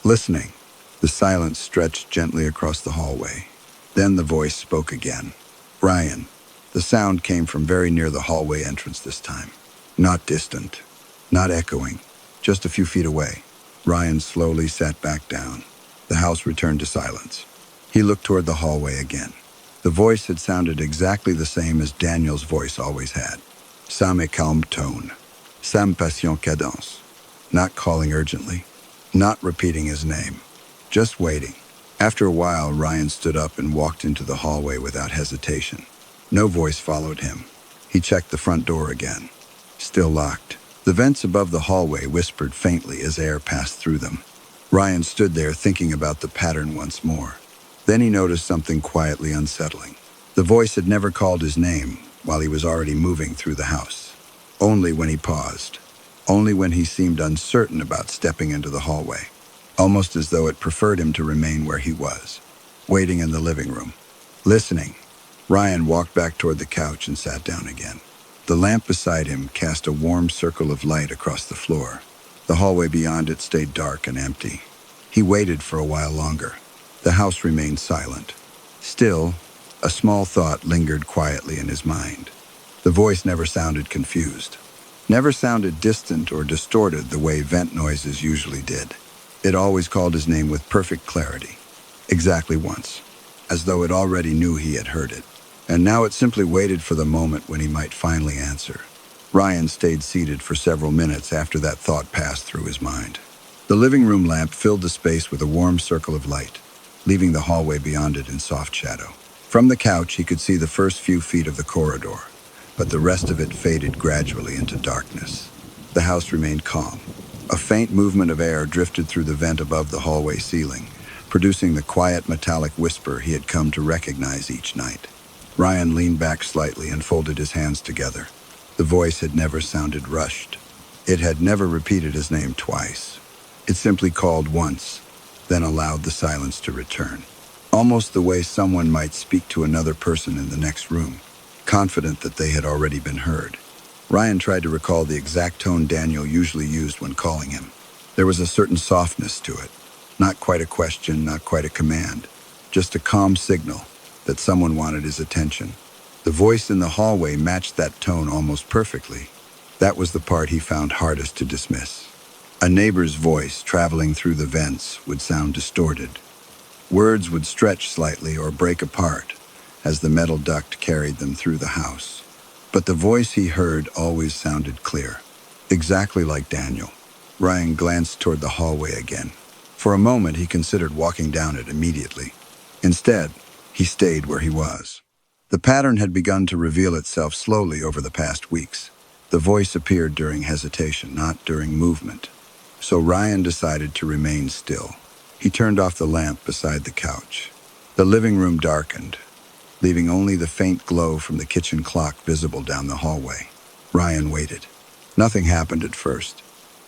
listening. The silence stretched gently across the hallway. Then the voice spoke again. Ryan. The sound came from very near the hallway entrance this time. Not distant, not echoing, just a few feet away. Ryan slowly sat back down. The house returned to silence. He looked toward the hallway again. The voice had sounded exactly the same as Daniel's voice always had. Sans calme tone. Sans patient cadence. Not calling urgently. Not repeating his name. Just waiting. After a while, Ryan stood up and walked into the hallway without hesitation. No voice followed him. He checked the front door again. Still locked. The vents above the hallway whispered faintly as air passed through them. Ryan stood there thinking about the pattern once more. Then he noticed something quietly unsettling. The voice had never called his name while he was already moving through the house. Only when he paused. Only when he seemed uncertain about stepping into the hallway. Almost as though it preferred him to remain where he was, waiting in the living room, listening. Ryan walked back toward the couch and sat down again. The lamp beside him cast a warm circle of light across the floor. The hallway beyond it stayed dark and empty. He waited for a while longer. The house remained silent. Still, a small thought lingered quietly in his mind. The voice never sounded confused. Never sounded distant or distorted the way vent noises usually did. It always called his name with perfect clarity. Exactly once. As though it already knew he had heard it. And now it simply waited for the moment when he might finally answer. Ryan stayed seated for several minutes after that thought passed through his mind. The living room lamp filled the space with a warm circle of light, leaving the hallway beyond it in soft shadow. From the couch, he could see the first few feet of the corridor, but the rest of it faded gradually into darkness. The house remained calm. A faint movement of air drifted through the vent above the hallway ceiling, producing the quiet metallic whisper he had come to recognize each night. Ryan leaned back slightly and folded his hands together. The voice had never sounded rushed. It had never repeated his name twice. It simply called once, then allowed the silence to return. Almost the way someone might speak to another person in the next room, confident that they had already been heard. Ryan tried to recall the exact tone Daniel usually used when calling him. There was a certain softness to it. Not quite a question, not quite a command. Just a calm signal that someone wanted his attention. The voice in the hallway matched that tone almost perfectly. That was the part he found hardest to dismiss. A neighbor's voice traveling through the vents would sound distorted. Words would stretch slightly or break apart as the metal duct carried them through the house. But the voice he heard always sounded clear, exactly like Daniel. Ryan glanced toward the hallway again. For a moment, he considered walking down it immediately. Instead, he stayed where he was. The pattern had begun to reveal itself slowly over the past weeks. The voice appeared during hesitation, not during movement. So Ryan decided to remain still. He turned off the lamp beside the couch. The living room darkened, leaving only the faint glow from the kitchen clock visible down the hallway. Ryan waited. Nothing happened at first.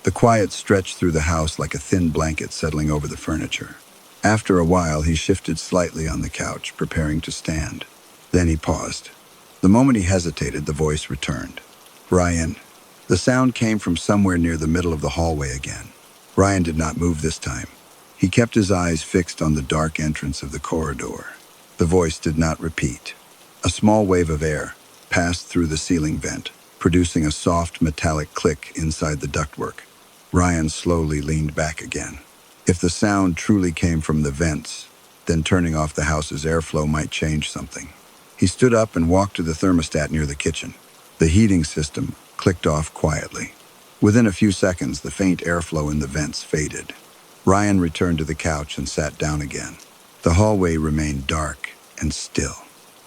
The quiet stretched through the house like a thin blanket settling over the furniture. After a while, he shifted slightly on the couch, preparing to stand. Then he paused. The moment he hesitated, the voice returned. Ryan. The sound came from somewhere near the middle of the hallway again. Ryan did not move this time. He kept his eyes fixed on the dark entrance of the corridor. The voice did not repeat. A small wave of air passed through the ceiling vent, producing a soft metallic click inside the ductwork. Ryan slowly leaned back again. If the sound truly came from the vents, then turning off the house's airflow might change something. He stood up and walked to the thermostat near the kitchen. The heating system clicked off quietly. Within a few seconds, the faint airflow in the vents faded. Ryan returned to the couch and sat down again. The hallway remained dark and still.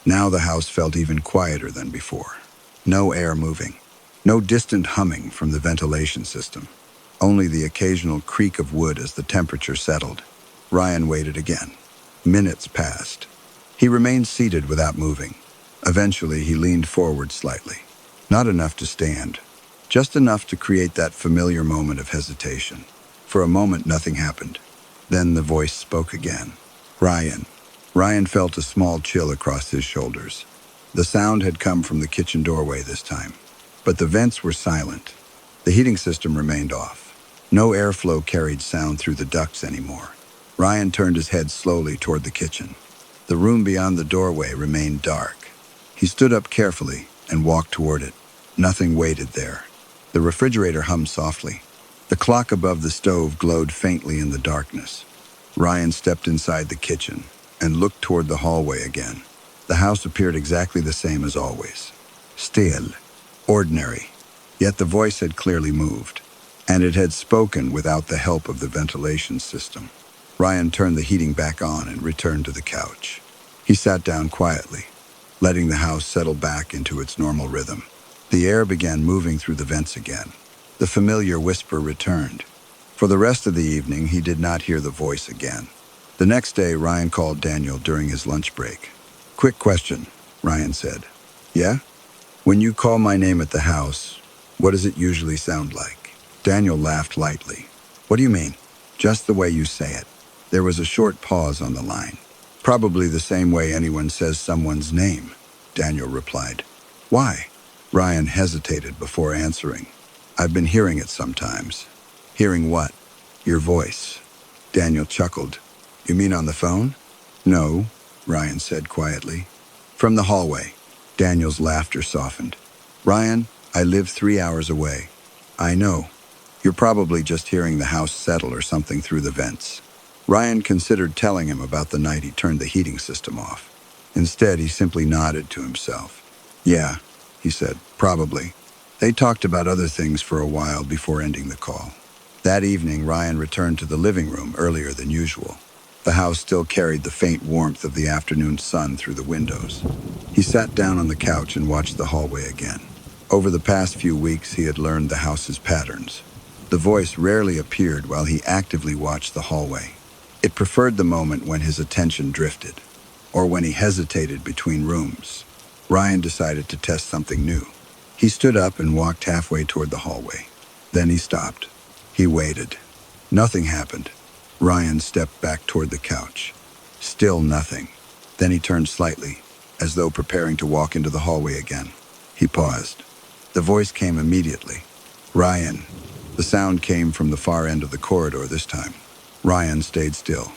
Now the house felt even quieter than before. No air moving. No distant humming from the ventilation system. Only the occasional creak of wood as the temperature settled. Ryan waited again. Minutes passed. He remained seated without moving. Eventually, he leaned forward slightly. Not enough to stand. Just enough to create that familiar moment of hesitation. For a moment, nothing happened. Then the voice spoke again. Ryan. Ryan felt a small chill across his shoulders. The sound had come from the kitchen doorway this time. But the vents were silent. The heating system remained off. No airflow carried sound through the ducts anymore. Ryan turned his head slowly toward the kitchen. The room beyond the doorway remained dark. He stood up carefully and walked toward it. Nothing waited there. The refrigerator hummed softly. The clock above the stove glowed faintly in the darkness. Ryan stepped inside the kitchen and looked toward the hallway again. The house appeared exactly the same as always. Still, ordinary. Yet the voice had clearly moved, and it had spoken without the help of the ventilation system. Ryan turned the heating back on and returned to the couch. He sat down quietly, letting the house settle back into its normal rhythm. The air began moving through the vents again. The familiar whisper returned. For the rest of the evening, he did not hear the voice again. The next day, Ryan called Daniel during his lunch break. "Quick question," Ryan said. "Yeah? When you call my name at the house, what does it usually sound like?" Daniel laughed lightly. "What do you mean?" "Just the way you say it." There was a short pause on the line. "Probably the same way anyone says someone's name," Daniel replied. "Why?" Ryan hesitated before answering. "I've been hearing it sometimes." "Hearing what?" "Your voice." Daniel chuckled. "You mean on the phone?" "No," Ryan said quietly. "From the hallway." Daniel's laughter softened. "Ryan, I live 3 hours away." "I know. You're probably just hearing the house settle or something through the vents." Ryan considered telling him about the night he turned the heating system off. Instead, he simply nodded to himself. "Yeah," he said, "probably." They talked about other things for a while before ending the call. That evening, Ryan returned to the living room earlier than usual. The house still carried the faint warmth of the afternoon sun through the windows. He sat down on the couch and watched the hallway again. Over the past few weeks, he had learned the house's patterns. The voice rarely appeared while he actively watched the hallway. It preferred the moment when his attention drifted, or when he hesitated between rooms. Ryan decided to test something new. He stood up and walked halfway toward the hallway. Then he stopped. He waited. Nothing happened. Ryan stepped back toward the couch. Still nothing. Then he turned slightly, as though preparing to walk into the hallway again. He paused. The voice came immediately. "Ryan." The sound came from the far end of the corridor this time. Ryan stayed still.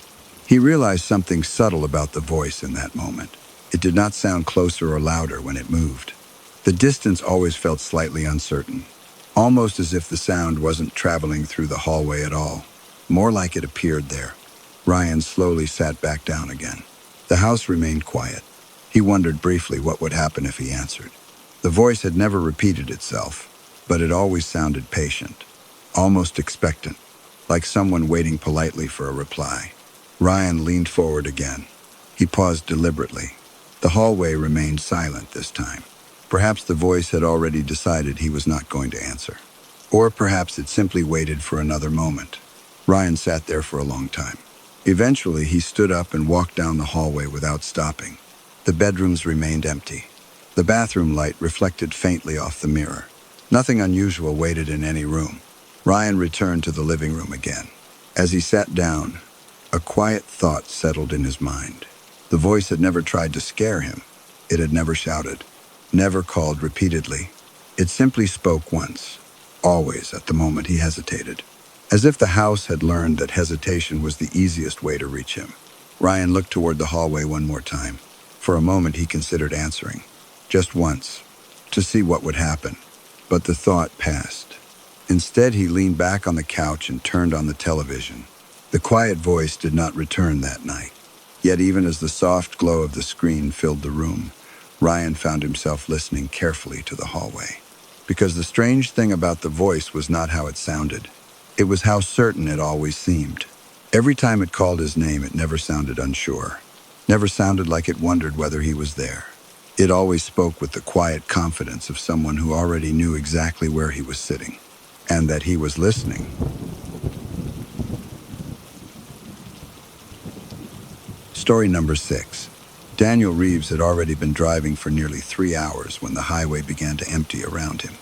He realized something subtle about the voice in that moment. It did not sound closer or louder when it moved. The distance always felt slightly uncertain, almost as if the sound wasn't traveling through the hallway at all, more like it appeared there. Ryan slowly sat back down again. The house remained quiet. He wondered briefly what would happen if he answered. The voice had never repeated itself, but it always sounded patient, almost expectant, like someone waiting politely for a reply. Ryan leaned forward again. He paused deliberately. The hallway remained silent this time. Perhaps the voice had already decided he was not going to answer. Or perhaps it simply waited for another moment. Ryan sat there for a long time. Eventually, he stood up and walked down the hallway without stopping. The bedrooms remained empty. The bathroom light reflected faintly off the mirror. Nothing unusual waited in any room. Ryan returned to the living room again. As he sat down, a quiet thought settled in his mind. The voice had never tried to scare him. It had never shouted, never called repeatedly. It simply spoke once, always at the moment he hesitated. As if the house had learned that hesitation was the easiest way to reach him. Ryan looked toward the hallway one more time. For a moment he considered answering, just once, to see what would happen. But the thought passed. Instead, he leaned back on the couch and turned on the television. The quiet voice did not return that night. Yet even as the soft glow of the screen filled the room, Ryan found himself listening carefully to the hallway. Because the strange thing about the voice was not how it sounded. It was how certain it always seemed. Every time it called his name, it never sounded unsure. Never sounded like it wondered whether he was there. It always spoke with the quiet confidence of someone who already knew exactly where he was sitting, and that he was listening. Story number 6. Daniel Reeves had already been driving for nearly 3 hours when the highway began to empty around him.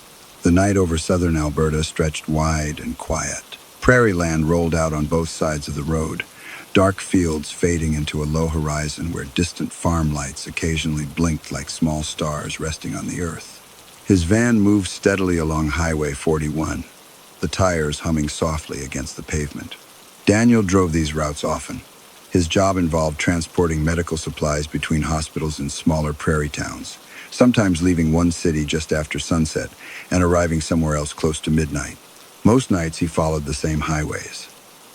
The night over southern Alberta stretched wide and quiet. Prairie land rolled out on both sides of the road, dark fields fading into a low horizon where distant farm lights occasionally blinked like small stars resting on the earth. His van moved steadily along Highway 41, the tires humming softly against the pavement. Daniel drove these routes often. His job involved transporting medical supplies between hospitals in smaller prairie towns, sometimes leaving one city just after sunset and arriving somewhere else close to midnight. Most nights he followed the same highways,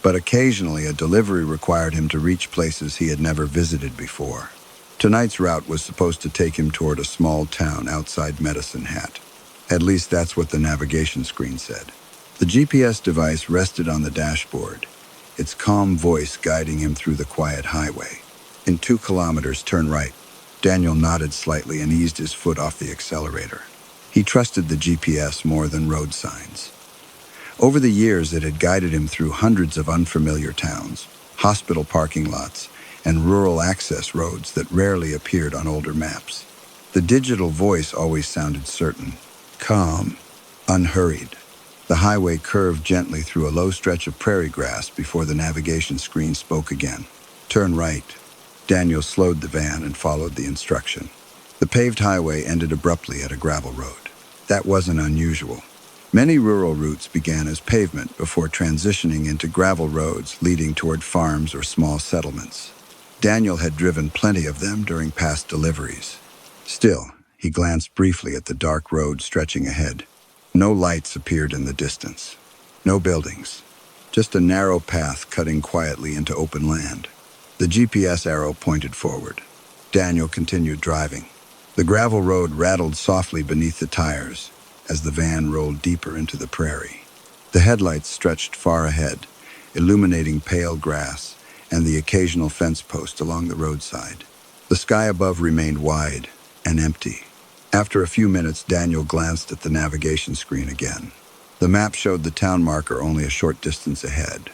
but occasionally a delivery required him to reach places he had never visited before. Tonight's route was supposed to take him toward a small town outside Medicine Hat. At least that's what the navigation screen said. The GPS device rested on the dashboard, its calm voice guiding him through the quiet highway. "In 2 kilometers, turn right." Daniel nodded slightly and eased his foot off the accelerator. He trusted the GPS more than road signs. Over the years, it had guided him through hundreds of unfamiliar towns, hospital parking lots, and rural access roads that rarely appeared on older maps. The digital voice always sounded certain, calm, unhurried. The highway curved gently through a low stretch of prairie grass before the navigation screen spoke again. "Turn right." Daniel slowed the van and followed the instruction. The paved highway ended abruptly at a gravel road. That wasn't unusual. Many rural routes began as pavement before transitioning into gravel roads leading toward farms or small settlements. Daniel had driven plenty of them during past deliveries. Still, he glanced briefly at the dark road stretching ahead. No lights appeared in the distance. No buildings. Just a narrow path cutting quietly into open land. The GPS arrow pointed forward. Daniel continued driving. The gravel road rattled softly beneath the tires as the van rolled deeper into the prairie. The headlights stretched far ahead, illuminating pale grass and the occasional fence post along the roadside. The sky above remained wide and empty. After a few minutes, Daniel glanced at the navigation screen again. The map showed the town marker only a short distance ahead.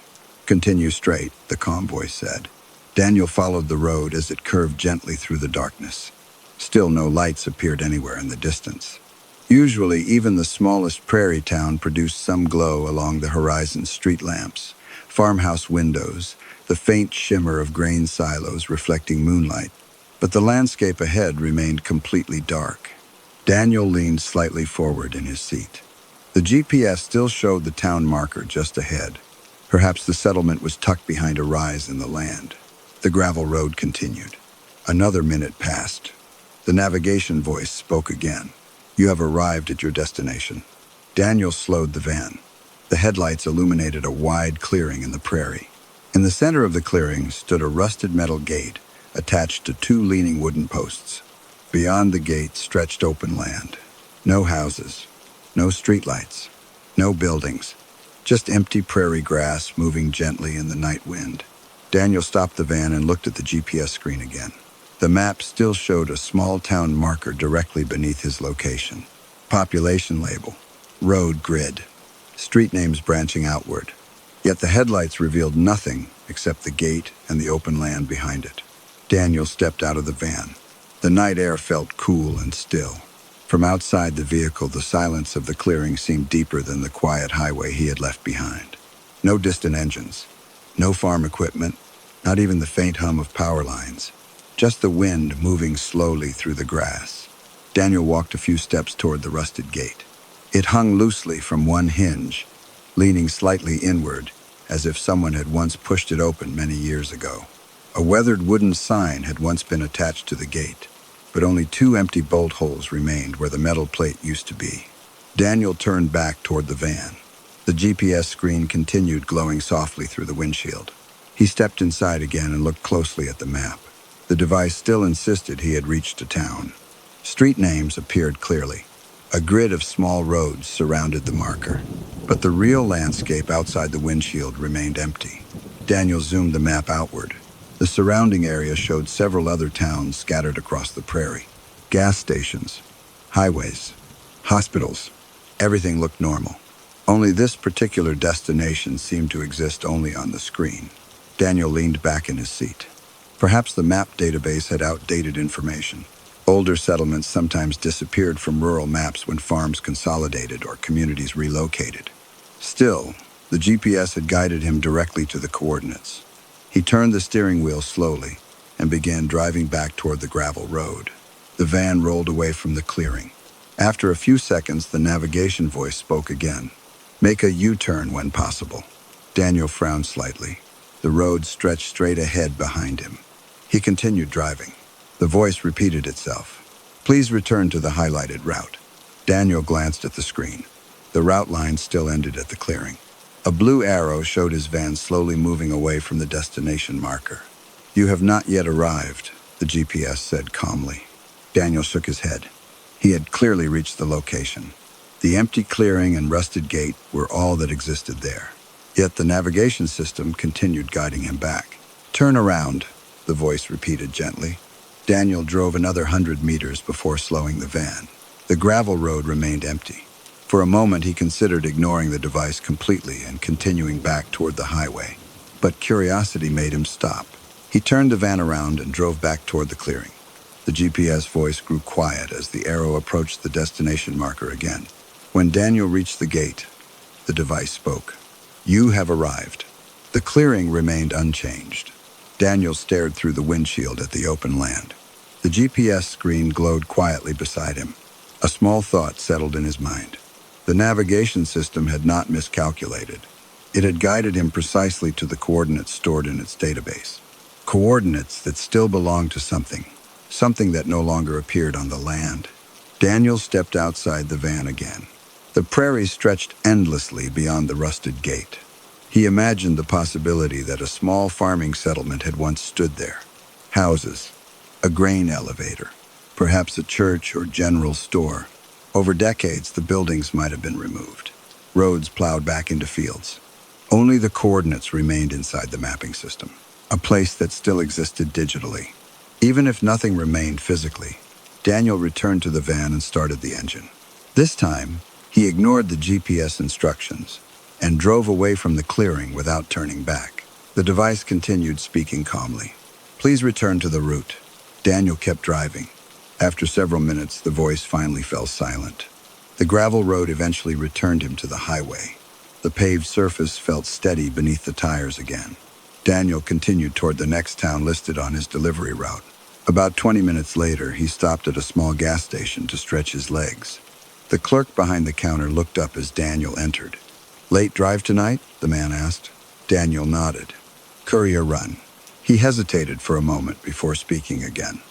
"Continue straight," the calm voice said. Daniel followed the road as it curved gently through the darkness. Still no lights appeared anywhere in the distance. Usually, even the smallest prairie town produced some glow along the horizon's street lamps, farmhouse windows, the faint shimmer of grain silos reflecting moonlight. But the landscape ahead remained completely dark. Daniel leaned slightly forward in his seat. The GPS still showed the town marker just ahead. Perhaps the settlement was tucked behind a rise in the land. The gravel road continued. Another minute passed. The navigation voice spoke again. "You have arrived at your destination." Daniel slowed the van. The headlights illuminated a wide clearing in the prairie. In the center of the clearing stood a rusted metal gate attached to two leaning wooden posts. Beyond the gate stretched open land. No houses, no streetlights, no buildings, just empty prairie grass moving gently in the night wind. Daniel stopped the van and looked at the GPS screen again. The map still showed a small town marker directly beneath his location. Population label, road grid, street names branching outward. Yet the headlights revealed nothing except the gate and the open land behind it. Daniel stepped out of the van. The night air felt cool and still. From outside the vehicle, the silence of the clearing seemed deeper than the quiet highway he had left behind. No distant engines, no farm equipment, not even the faint hum of power lines. Just the wind moving slowly through the grass. Daniel walked a few steps toward the rusted gate. It hung loosely from one hinge, leaning slightly inward, as if someone had once pushed it open many years ago. A weathered wooden sign had once been attached to the gate, but only two empty bolt holes remained where the metal plate used to be. Daniel turned back toward the van. The GPS screen continued glowing softly through the windshield. He stepped inside again and looked closely at the map. The device still insisted he had reached a town. Street names appeared clearly. A grid of small roads surrounded the marker, but the real landscape outside the windshield remained empty. Daniel zoomed the map outward. The surrounding area showed several other towns scattered across the prairie. Gas stations, highways, hospitals. Everything looked normal. Only this particular destination seemed to exist only on the screen. Daniel leaned back in his seat. Perhaps the map database had outdated information. Older settlements sometimes disappeared from rural maps when farms consolidated or communities relocated. Still, the GPS had guided him directly to the coordinates. He turned the steering wheel slowly and began driving back toward the gravel road. The van rolled away from the clearing. After a few seconds, the navigation voice spoke again. "Make a U-turn when possible." Daniel frowned slightly. The road stretched straight ahead behind him. He continued driving. The voice repeated itself. "Please return to the highlighted route." Daniel glanced at the screen. The route line still ended at the clearing. A blue arrow showed his van slowly moving away from the destination marker. "You have not yet arrived," the GPS said calmly. Daniel shook his head. He had clearly reached the location. The empty clearing and rusted gate were all that existed there. Yet the navigation system continued guiding him back. "Turn around," the voice repeated gently. Daniel drove another 100 meters before slowing the van. The gravel road remained empty. For a moment, he considered ignoring the device completely and continuing back toward the highway. But curiosity made him stop. He turned the van around and drove back toward the clearing. The GPS voice grew quiet as the arrow approached the destination marker again. When Daniel reached the gate, the device spoke. "You have arrived." The clearing remained unchanged. Daniel stared through the windshield at the open land. The GPS screen glowed quietly beside him. A small thought settled in his mind. The navigation system had not miscalculated. It had guided him precisely to the coordinates stored in its database. Coordinates that still belonged to something that no longer appeared on the land. Daniel stepped outside the van again. The prairie stretched endlessly beyond the rusted gate. He imagined the possibility that a small farming settlement had once stood there. Houses, a grain elevator, perhaps a church or general store. Over decades, the buildings might have been removed. Roads plowed back into fields. Only the coordinates remained inside the mapping system, a place that still existed digitally. Even if nothing remained physically, Daniel returned to the van and started the engine. This time, he ignored the GPS instructions and drove away from the clearing without turning back. The device continued speaking calmly. "Please return to the route." Daniel kept driving. After several minutes, the voice finally fell silent. The gravel road eventually returned him to the highway. The paved surface felt steady beneath the tires again. Daniel continued toward the next town listed on his delivery route. About 20 minutes later, he stopped at a small gas station to stretch his legs. The clerk behind the counter looked up as Daniel entered. "Late drive tonight?" the man asked. Daniel nodded. "Courier run." He hesitated for a moment before speaking again.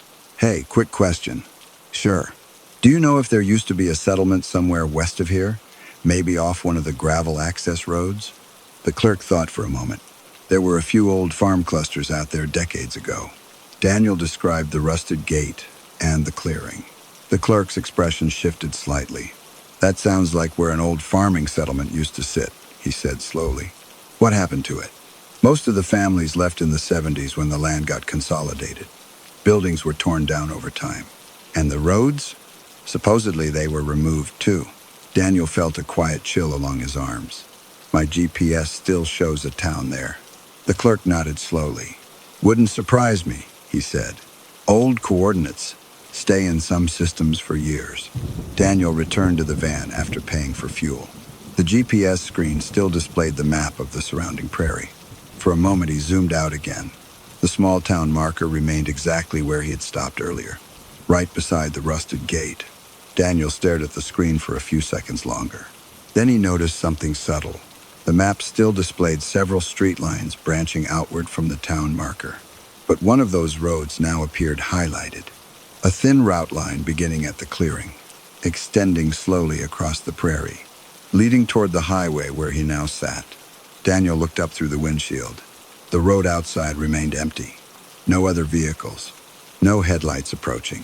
"Hey, quick question." "Sure. Do you know if there used to be a settlement somewhere west of here? Maybe off one of the gravel access roads?" The clerk thought for a moment. "There were a few old farm clusters out there decades ago." Daniel described the rusted gate and the clearing. The clerk's expression shifted slightly. "That sounds like where an old farming settlement used to sit," he said slowly. "What happened to it?" "Most of the families left in the 70s when the land got consolidated. Buildings were torn down over time. And the roads? Supposedly they were removed too." Daniel felt a quiet chill along his arms. "My GPS still shows a town there." The clerk nodded slowly. "Wouldn't surprise me," he said. "Old coordinates stay in some systems for years." Daniel returned to the van after paying for fuel. The GPS screen still displayed the map of the surrounding prairie. For a moment he zoomed out again. The small town marker remained exactly where he had stopped earlier, right beside the rusted gate. Daniel stared at the screen for a few seconds longer. Then he noticed something subtle. The map still displayed several street lines branching outward from the town marker. But one of those roads now appeared highlighted. A thin route line beginning at the clearing, extending slowly across the prairie, leading toward the highway where he now sat. Daniel looked up through the windshield. The road outside remained empty. No other vehicles. No headlights approaching.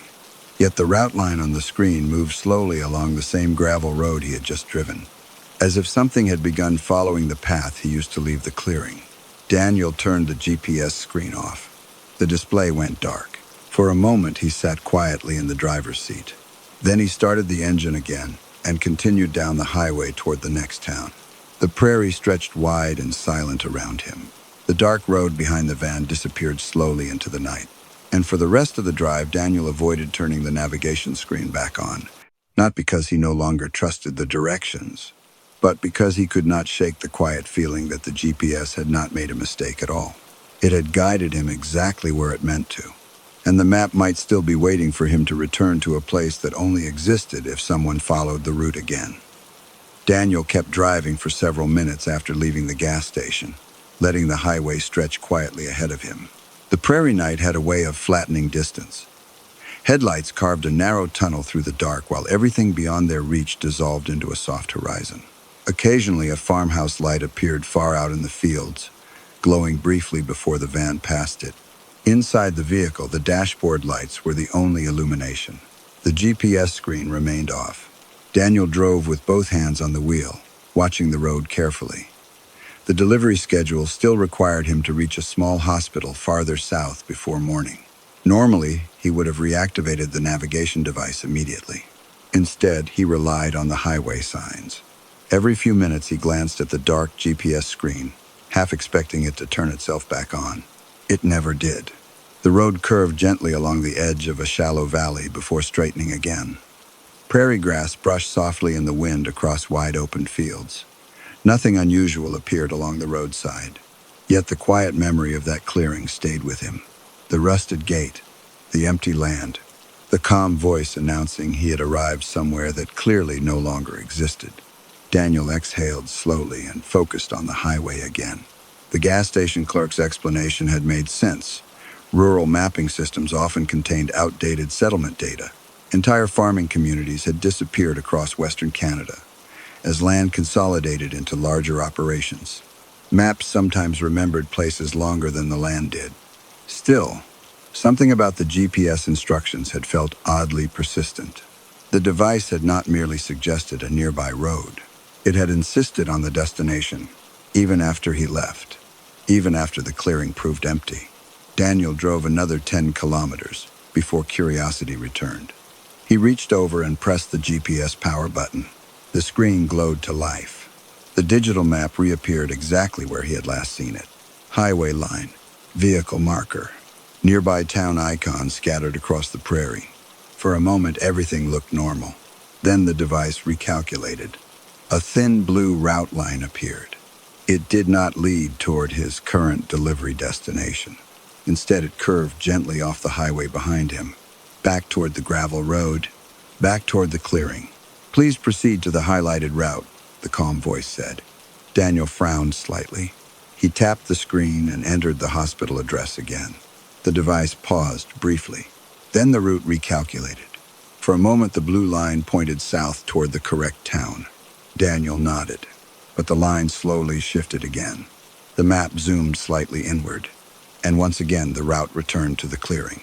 Yet the route line on the screen moved slowly along the same gravel road he had just driven, as if something had begun following the path he used to leave the clearing. Daniel turned the GPS screen off. The display went dark. For a moment, he sat quietly in the driver's seat. Then he started the engine again and continued down the highway toward the next town. The prairie stretched wide and silent around him. The dark road behind the van disappeared slowly into the night. And for the rest of the drive, Daniel avoided turning the navigation screen back on, not because he no longer trusted the directions, but because he could not shake the quiet feeling that the GPS had not made a mistake at all. It had guided him exactly where it meant to, and the map might still be waiting for him to return to a place that only existed if someone followed the route again. Daniel kept driving for several minutes after leaving the gas station, letting the highway stretch quietly ahead of him. The prairie night had a way of flattening distance. Headlights carved a narrow tunnel through the dark while everything beyond their reach dissolved into a soft horizon. Occasionally, a farmhouse light appeared far out in the fields, glowing briefly before the van passed it. Inside the vehicle, the dashboard lights were the only illumination. The GPS screen remained off. Daniel drove with both hands on the wheel, watching the road carefully. The delivery schedule still required him to reach a small hospital farther south before morning. Normally, he would have reactivated the navigation device immediately. Instead, he relied on the highway signs. Every few minutes, he glanced at the dark GPS screen, half expecting it to turn itself back on. It never did. The road curved gently along the edge of a shallow valley before straightening again. Prairie grass brushed softly in the wind across wide open fields. Nothing unusual appeared along the roadside. Yet the quiet memory of that clearing stayed with him. The rusted gate, the empty land, the calm voice announcing he had arrived somewhere that clearly no longer existed. Daniel exhaled slowly and focused on the highway again. The gas station clerk's explanation had made sense. Rural mapping systems often contained outdated settlement data. Entire farming communities had disappeared across Western Canada as land consolidated into larger operations. Maps sometimes remembered places longer than the land did. Still, something about the GPS instructions had felt oddly persistent. The device had not merely suggested a nearby road. It had insisted on the destination, even after he left, even after the clearing proved empty. Daniel drove another 10 kilometers before curiosity returned. He reached over and pressed the GPS power button. The screen glowed to life. The digital map reappeared exactly where he had last seen it. Highway line, vehicle marker, nearby town icons scattered across the prairie. For a moment, everything looked normal. Then the device recalculated. A thin blue route line appeared. It did not lead toward his current delivery destination. Instead, it curved gently off the highway behind him, back toward the gravel road, back toward the clearing. "Please proceed to the highlighted route," the calm voice said. Daniel frowned slightly. He tapped the screen and entered the hospital address again. The device paused briefly. Then the route recalculated. For a moment, the blue line pointed south toward the correct town. Daniel nodded, but the line slowly shifted again. The map zoomed slightly inward, and once again the route returned to the clearing.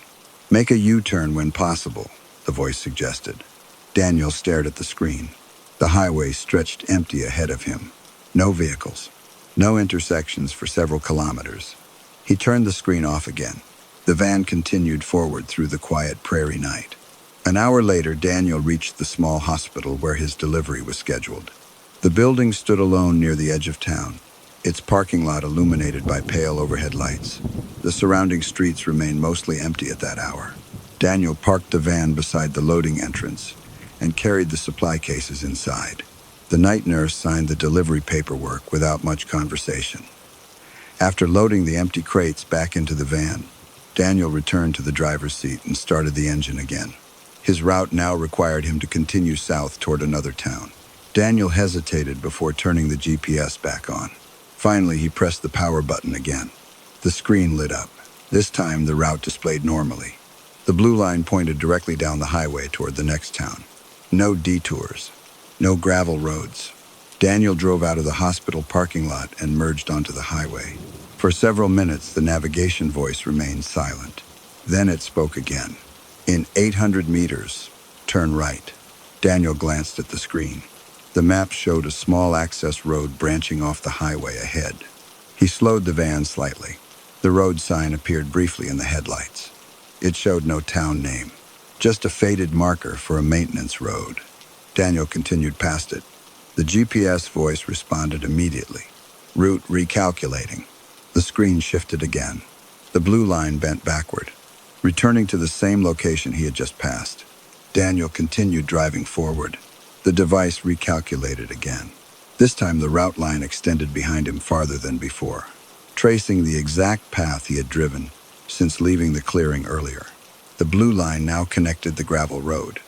"Make a U-turn when possible," the voice suggested. Daniel stared at the screen. The highway stretched empty ahead of him. No vehicles, no intersections for several kilometers. He turned the screen off again. The van continued forward through the quiet prairie night. An hour later, Daniel reached the small hospital where his delivery was scheduled. The building stood alone near the edge of town, its parking lot illuminated by pale overhead lights. The surrounding streets remained mostly empty at that hour. Daniel parked the van beside the loading entrance and carried the supply cases inside. The night nurse signed the delivery paperwork without much conversation. After loading the empty crates back into the van, Daniel returned to the driver's seat and started the engine again. His route now required him to continue south toward another town. Daniel hesitated before turning the GPS back on. Finally, he pressed the power button again. The screen lit up. This time, the route displayed normally. The blue line pointed directly down the highway toward the next town. No detours, no gravel roads. Daniel drove out of the hospital parking lot and merged onto the highway. For several minutes, the navigation voice remained silent. Then it spoke again. "In 800 meters, turn right." Daniel glanced at the screen. The map showed a small access road branching off the highway ahead. He slowed the van slightly. The road sign appeared briefly in the headlights. It showed no town name, just a faded marker for a maintenance road. Daniel continued past it. The GPS voice responded immediately. "Route recalculating." The screen shifted again. The blue line bent backward, returning to the same location he had just passed. Daniel continued driving forward. The device recalculated again. This time the route line extended behind him farther than before, tracing the exact path he had driven since leaving the clearing earlier. The blue line now connected the gravel road,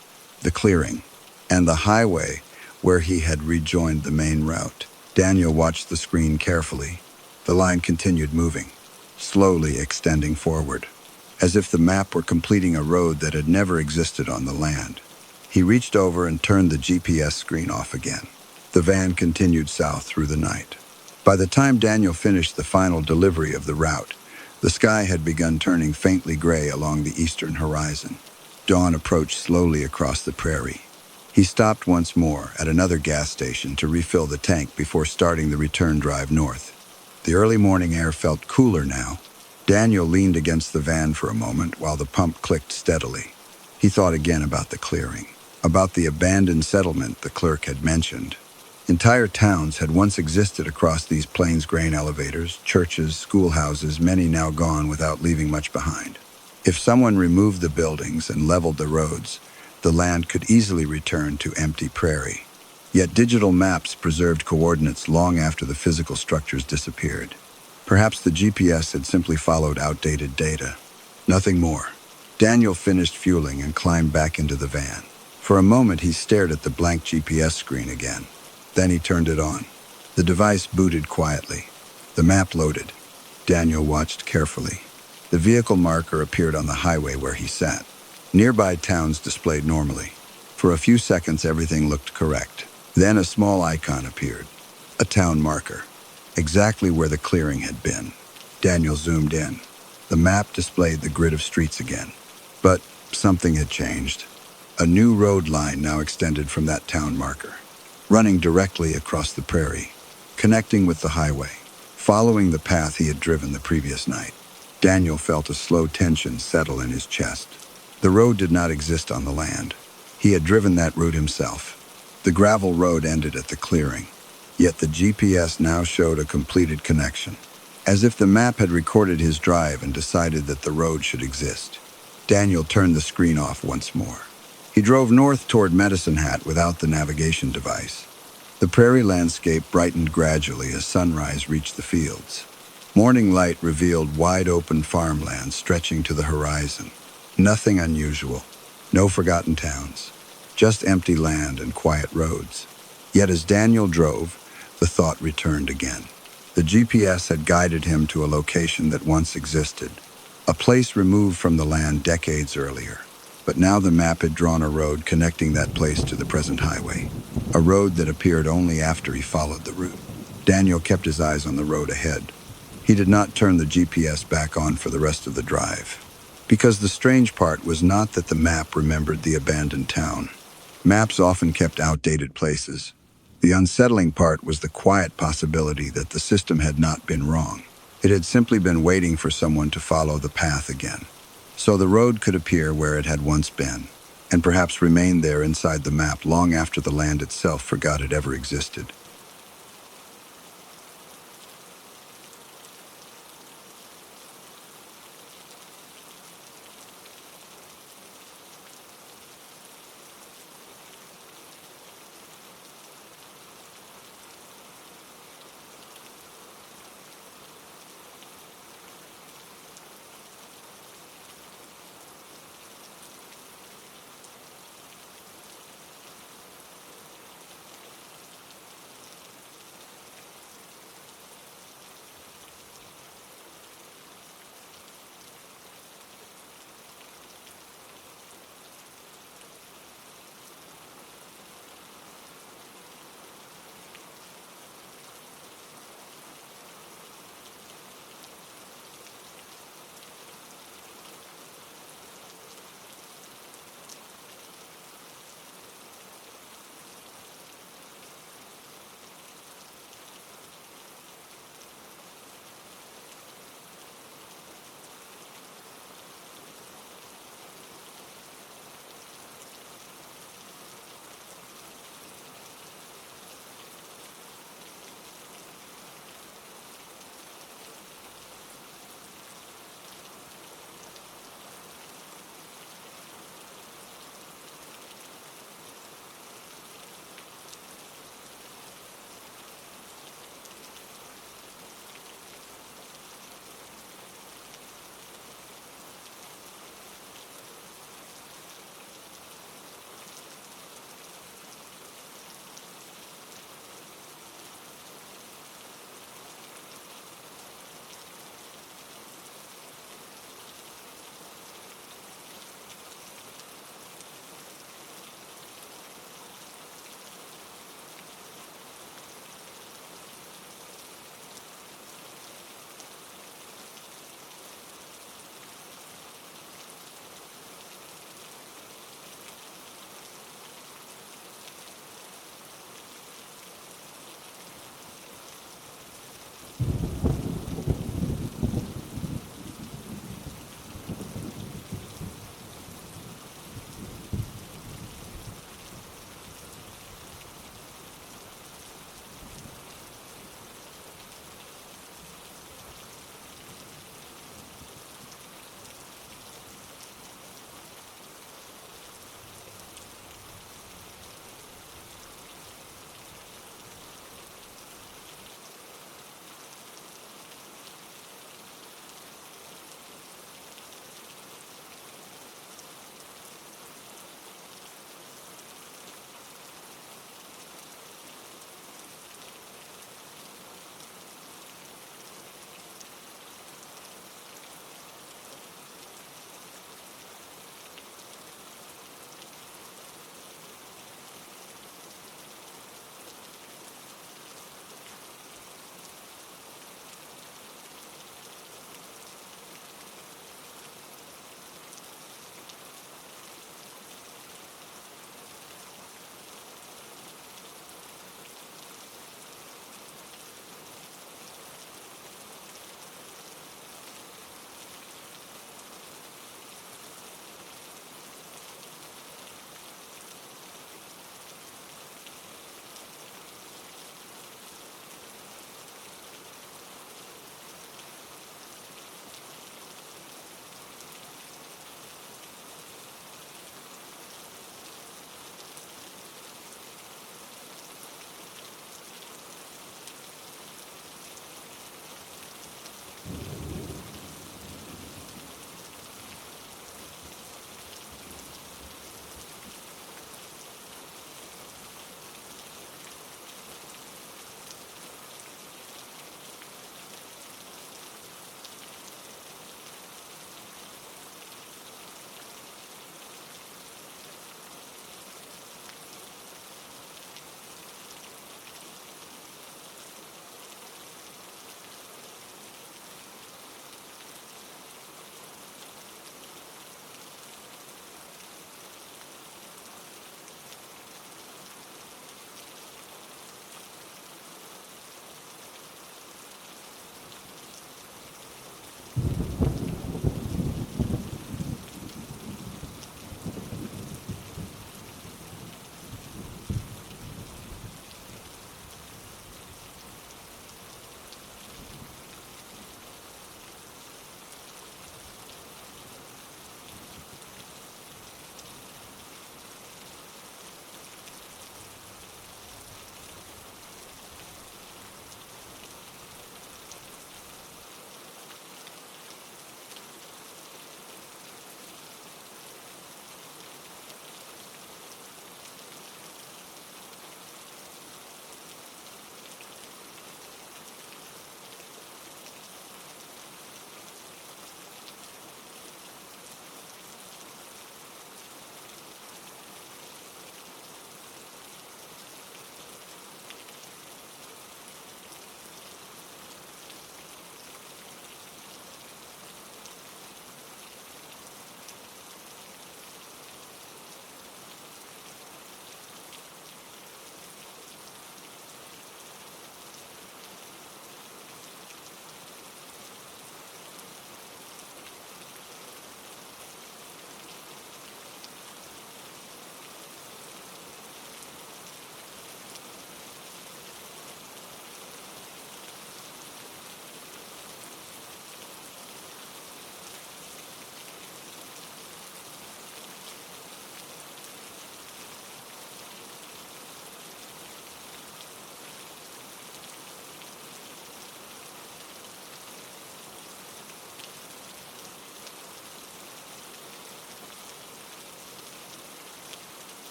the clearing, and the highway where he had rejoined the main route. Daniel watched the screen carefully. The line continued moving, slowly extending forward, as if the map were completing a road that had never existed on the land. He reached over and turned the GPS screen off again. The van continued south through the night. By the time Daniel finished the final delivery of the route, the sky had begun turning faintly gray along the eastern horizon. Dawn approached slowly across the prairie. He stopped once more at another gas station to refill the tank before starting the return drive north. The early morning air felt cooler now. Daniel leaned against the van for a moment while the pump clicked steadily. He thought again about the clearing, about the abandoned settlement the clerk had mentioned. Entire towns had once existed across these plains grain elevators, churches, schoolhouses, many now gone without leaving much behind. If someone removed the buildings and leveled the roads, the land could easily return to empty prairie. Yet digital maps preserved coordinates long after the physical structures disappeared. Perhaps the GPS had simply followed outdated data. Nothing more. Daniel finished fueling and climbed back into the van. For a moment, he stared at the blank GPS screen again. Then he turned it on. The device booted quietly. The map loaded. Daniel watched carefully. The vehicle marker appeared on the highway where he sat. Nearby towns displayed normally. For a few seconds, everything looked correct. Then a small icon appeared. A town marker, exactly where the clearing had been. Daniel zoomed in. The map displayed the grid of streets again. But something had changed. A new road line now extended from that town marker. running directly across the prairie, connecting with the highway, following the path he had driven the previous night. Daniel felt a slow tension settle in his chest. The road did not exist on the land. He had driven that route himself. The gravel road ended at the clearing, yet the GPS now showed a completed connection, as if the map had recorded his drive and decided that the road should exist. Daniel turned the screen off once more. He drove north toward Medicine Hat without the navigation device. The prairie landscape brightened gradually as sunrise reached the fields. Morning light revealed wide-open farmland stretching to the horizon. Nothing unusual, no forgotten towns, just empty land and quiet roads. Yet as Daniel drove, the thought returned again. The GPS had guided him to a location that once existed, a place removed from the land decades earlier. But now the map had drawn a road connecting that place to the present highway, a road that appeared only after he followed the route. Daniel kept his eyes on the road ahead. He did not turn the GPS back on for the rest of the drive, because the strange part was not that the map remembered the abandoned town. Maps often kept outdated places. The unsettling part was the quiet possibility that the system had not been wrong. It had simply been waiting for someone to follow the path again. So the road could appear where it had once been, and perhaps remain there inside the map long after the land itself forgot it ever existed.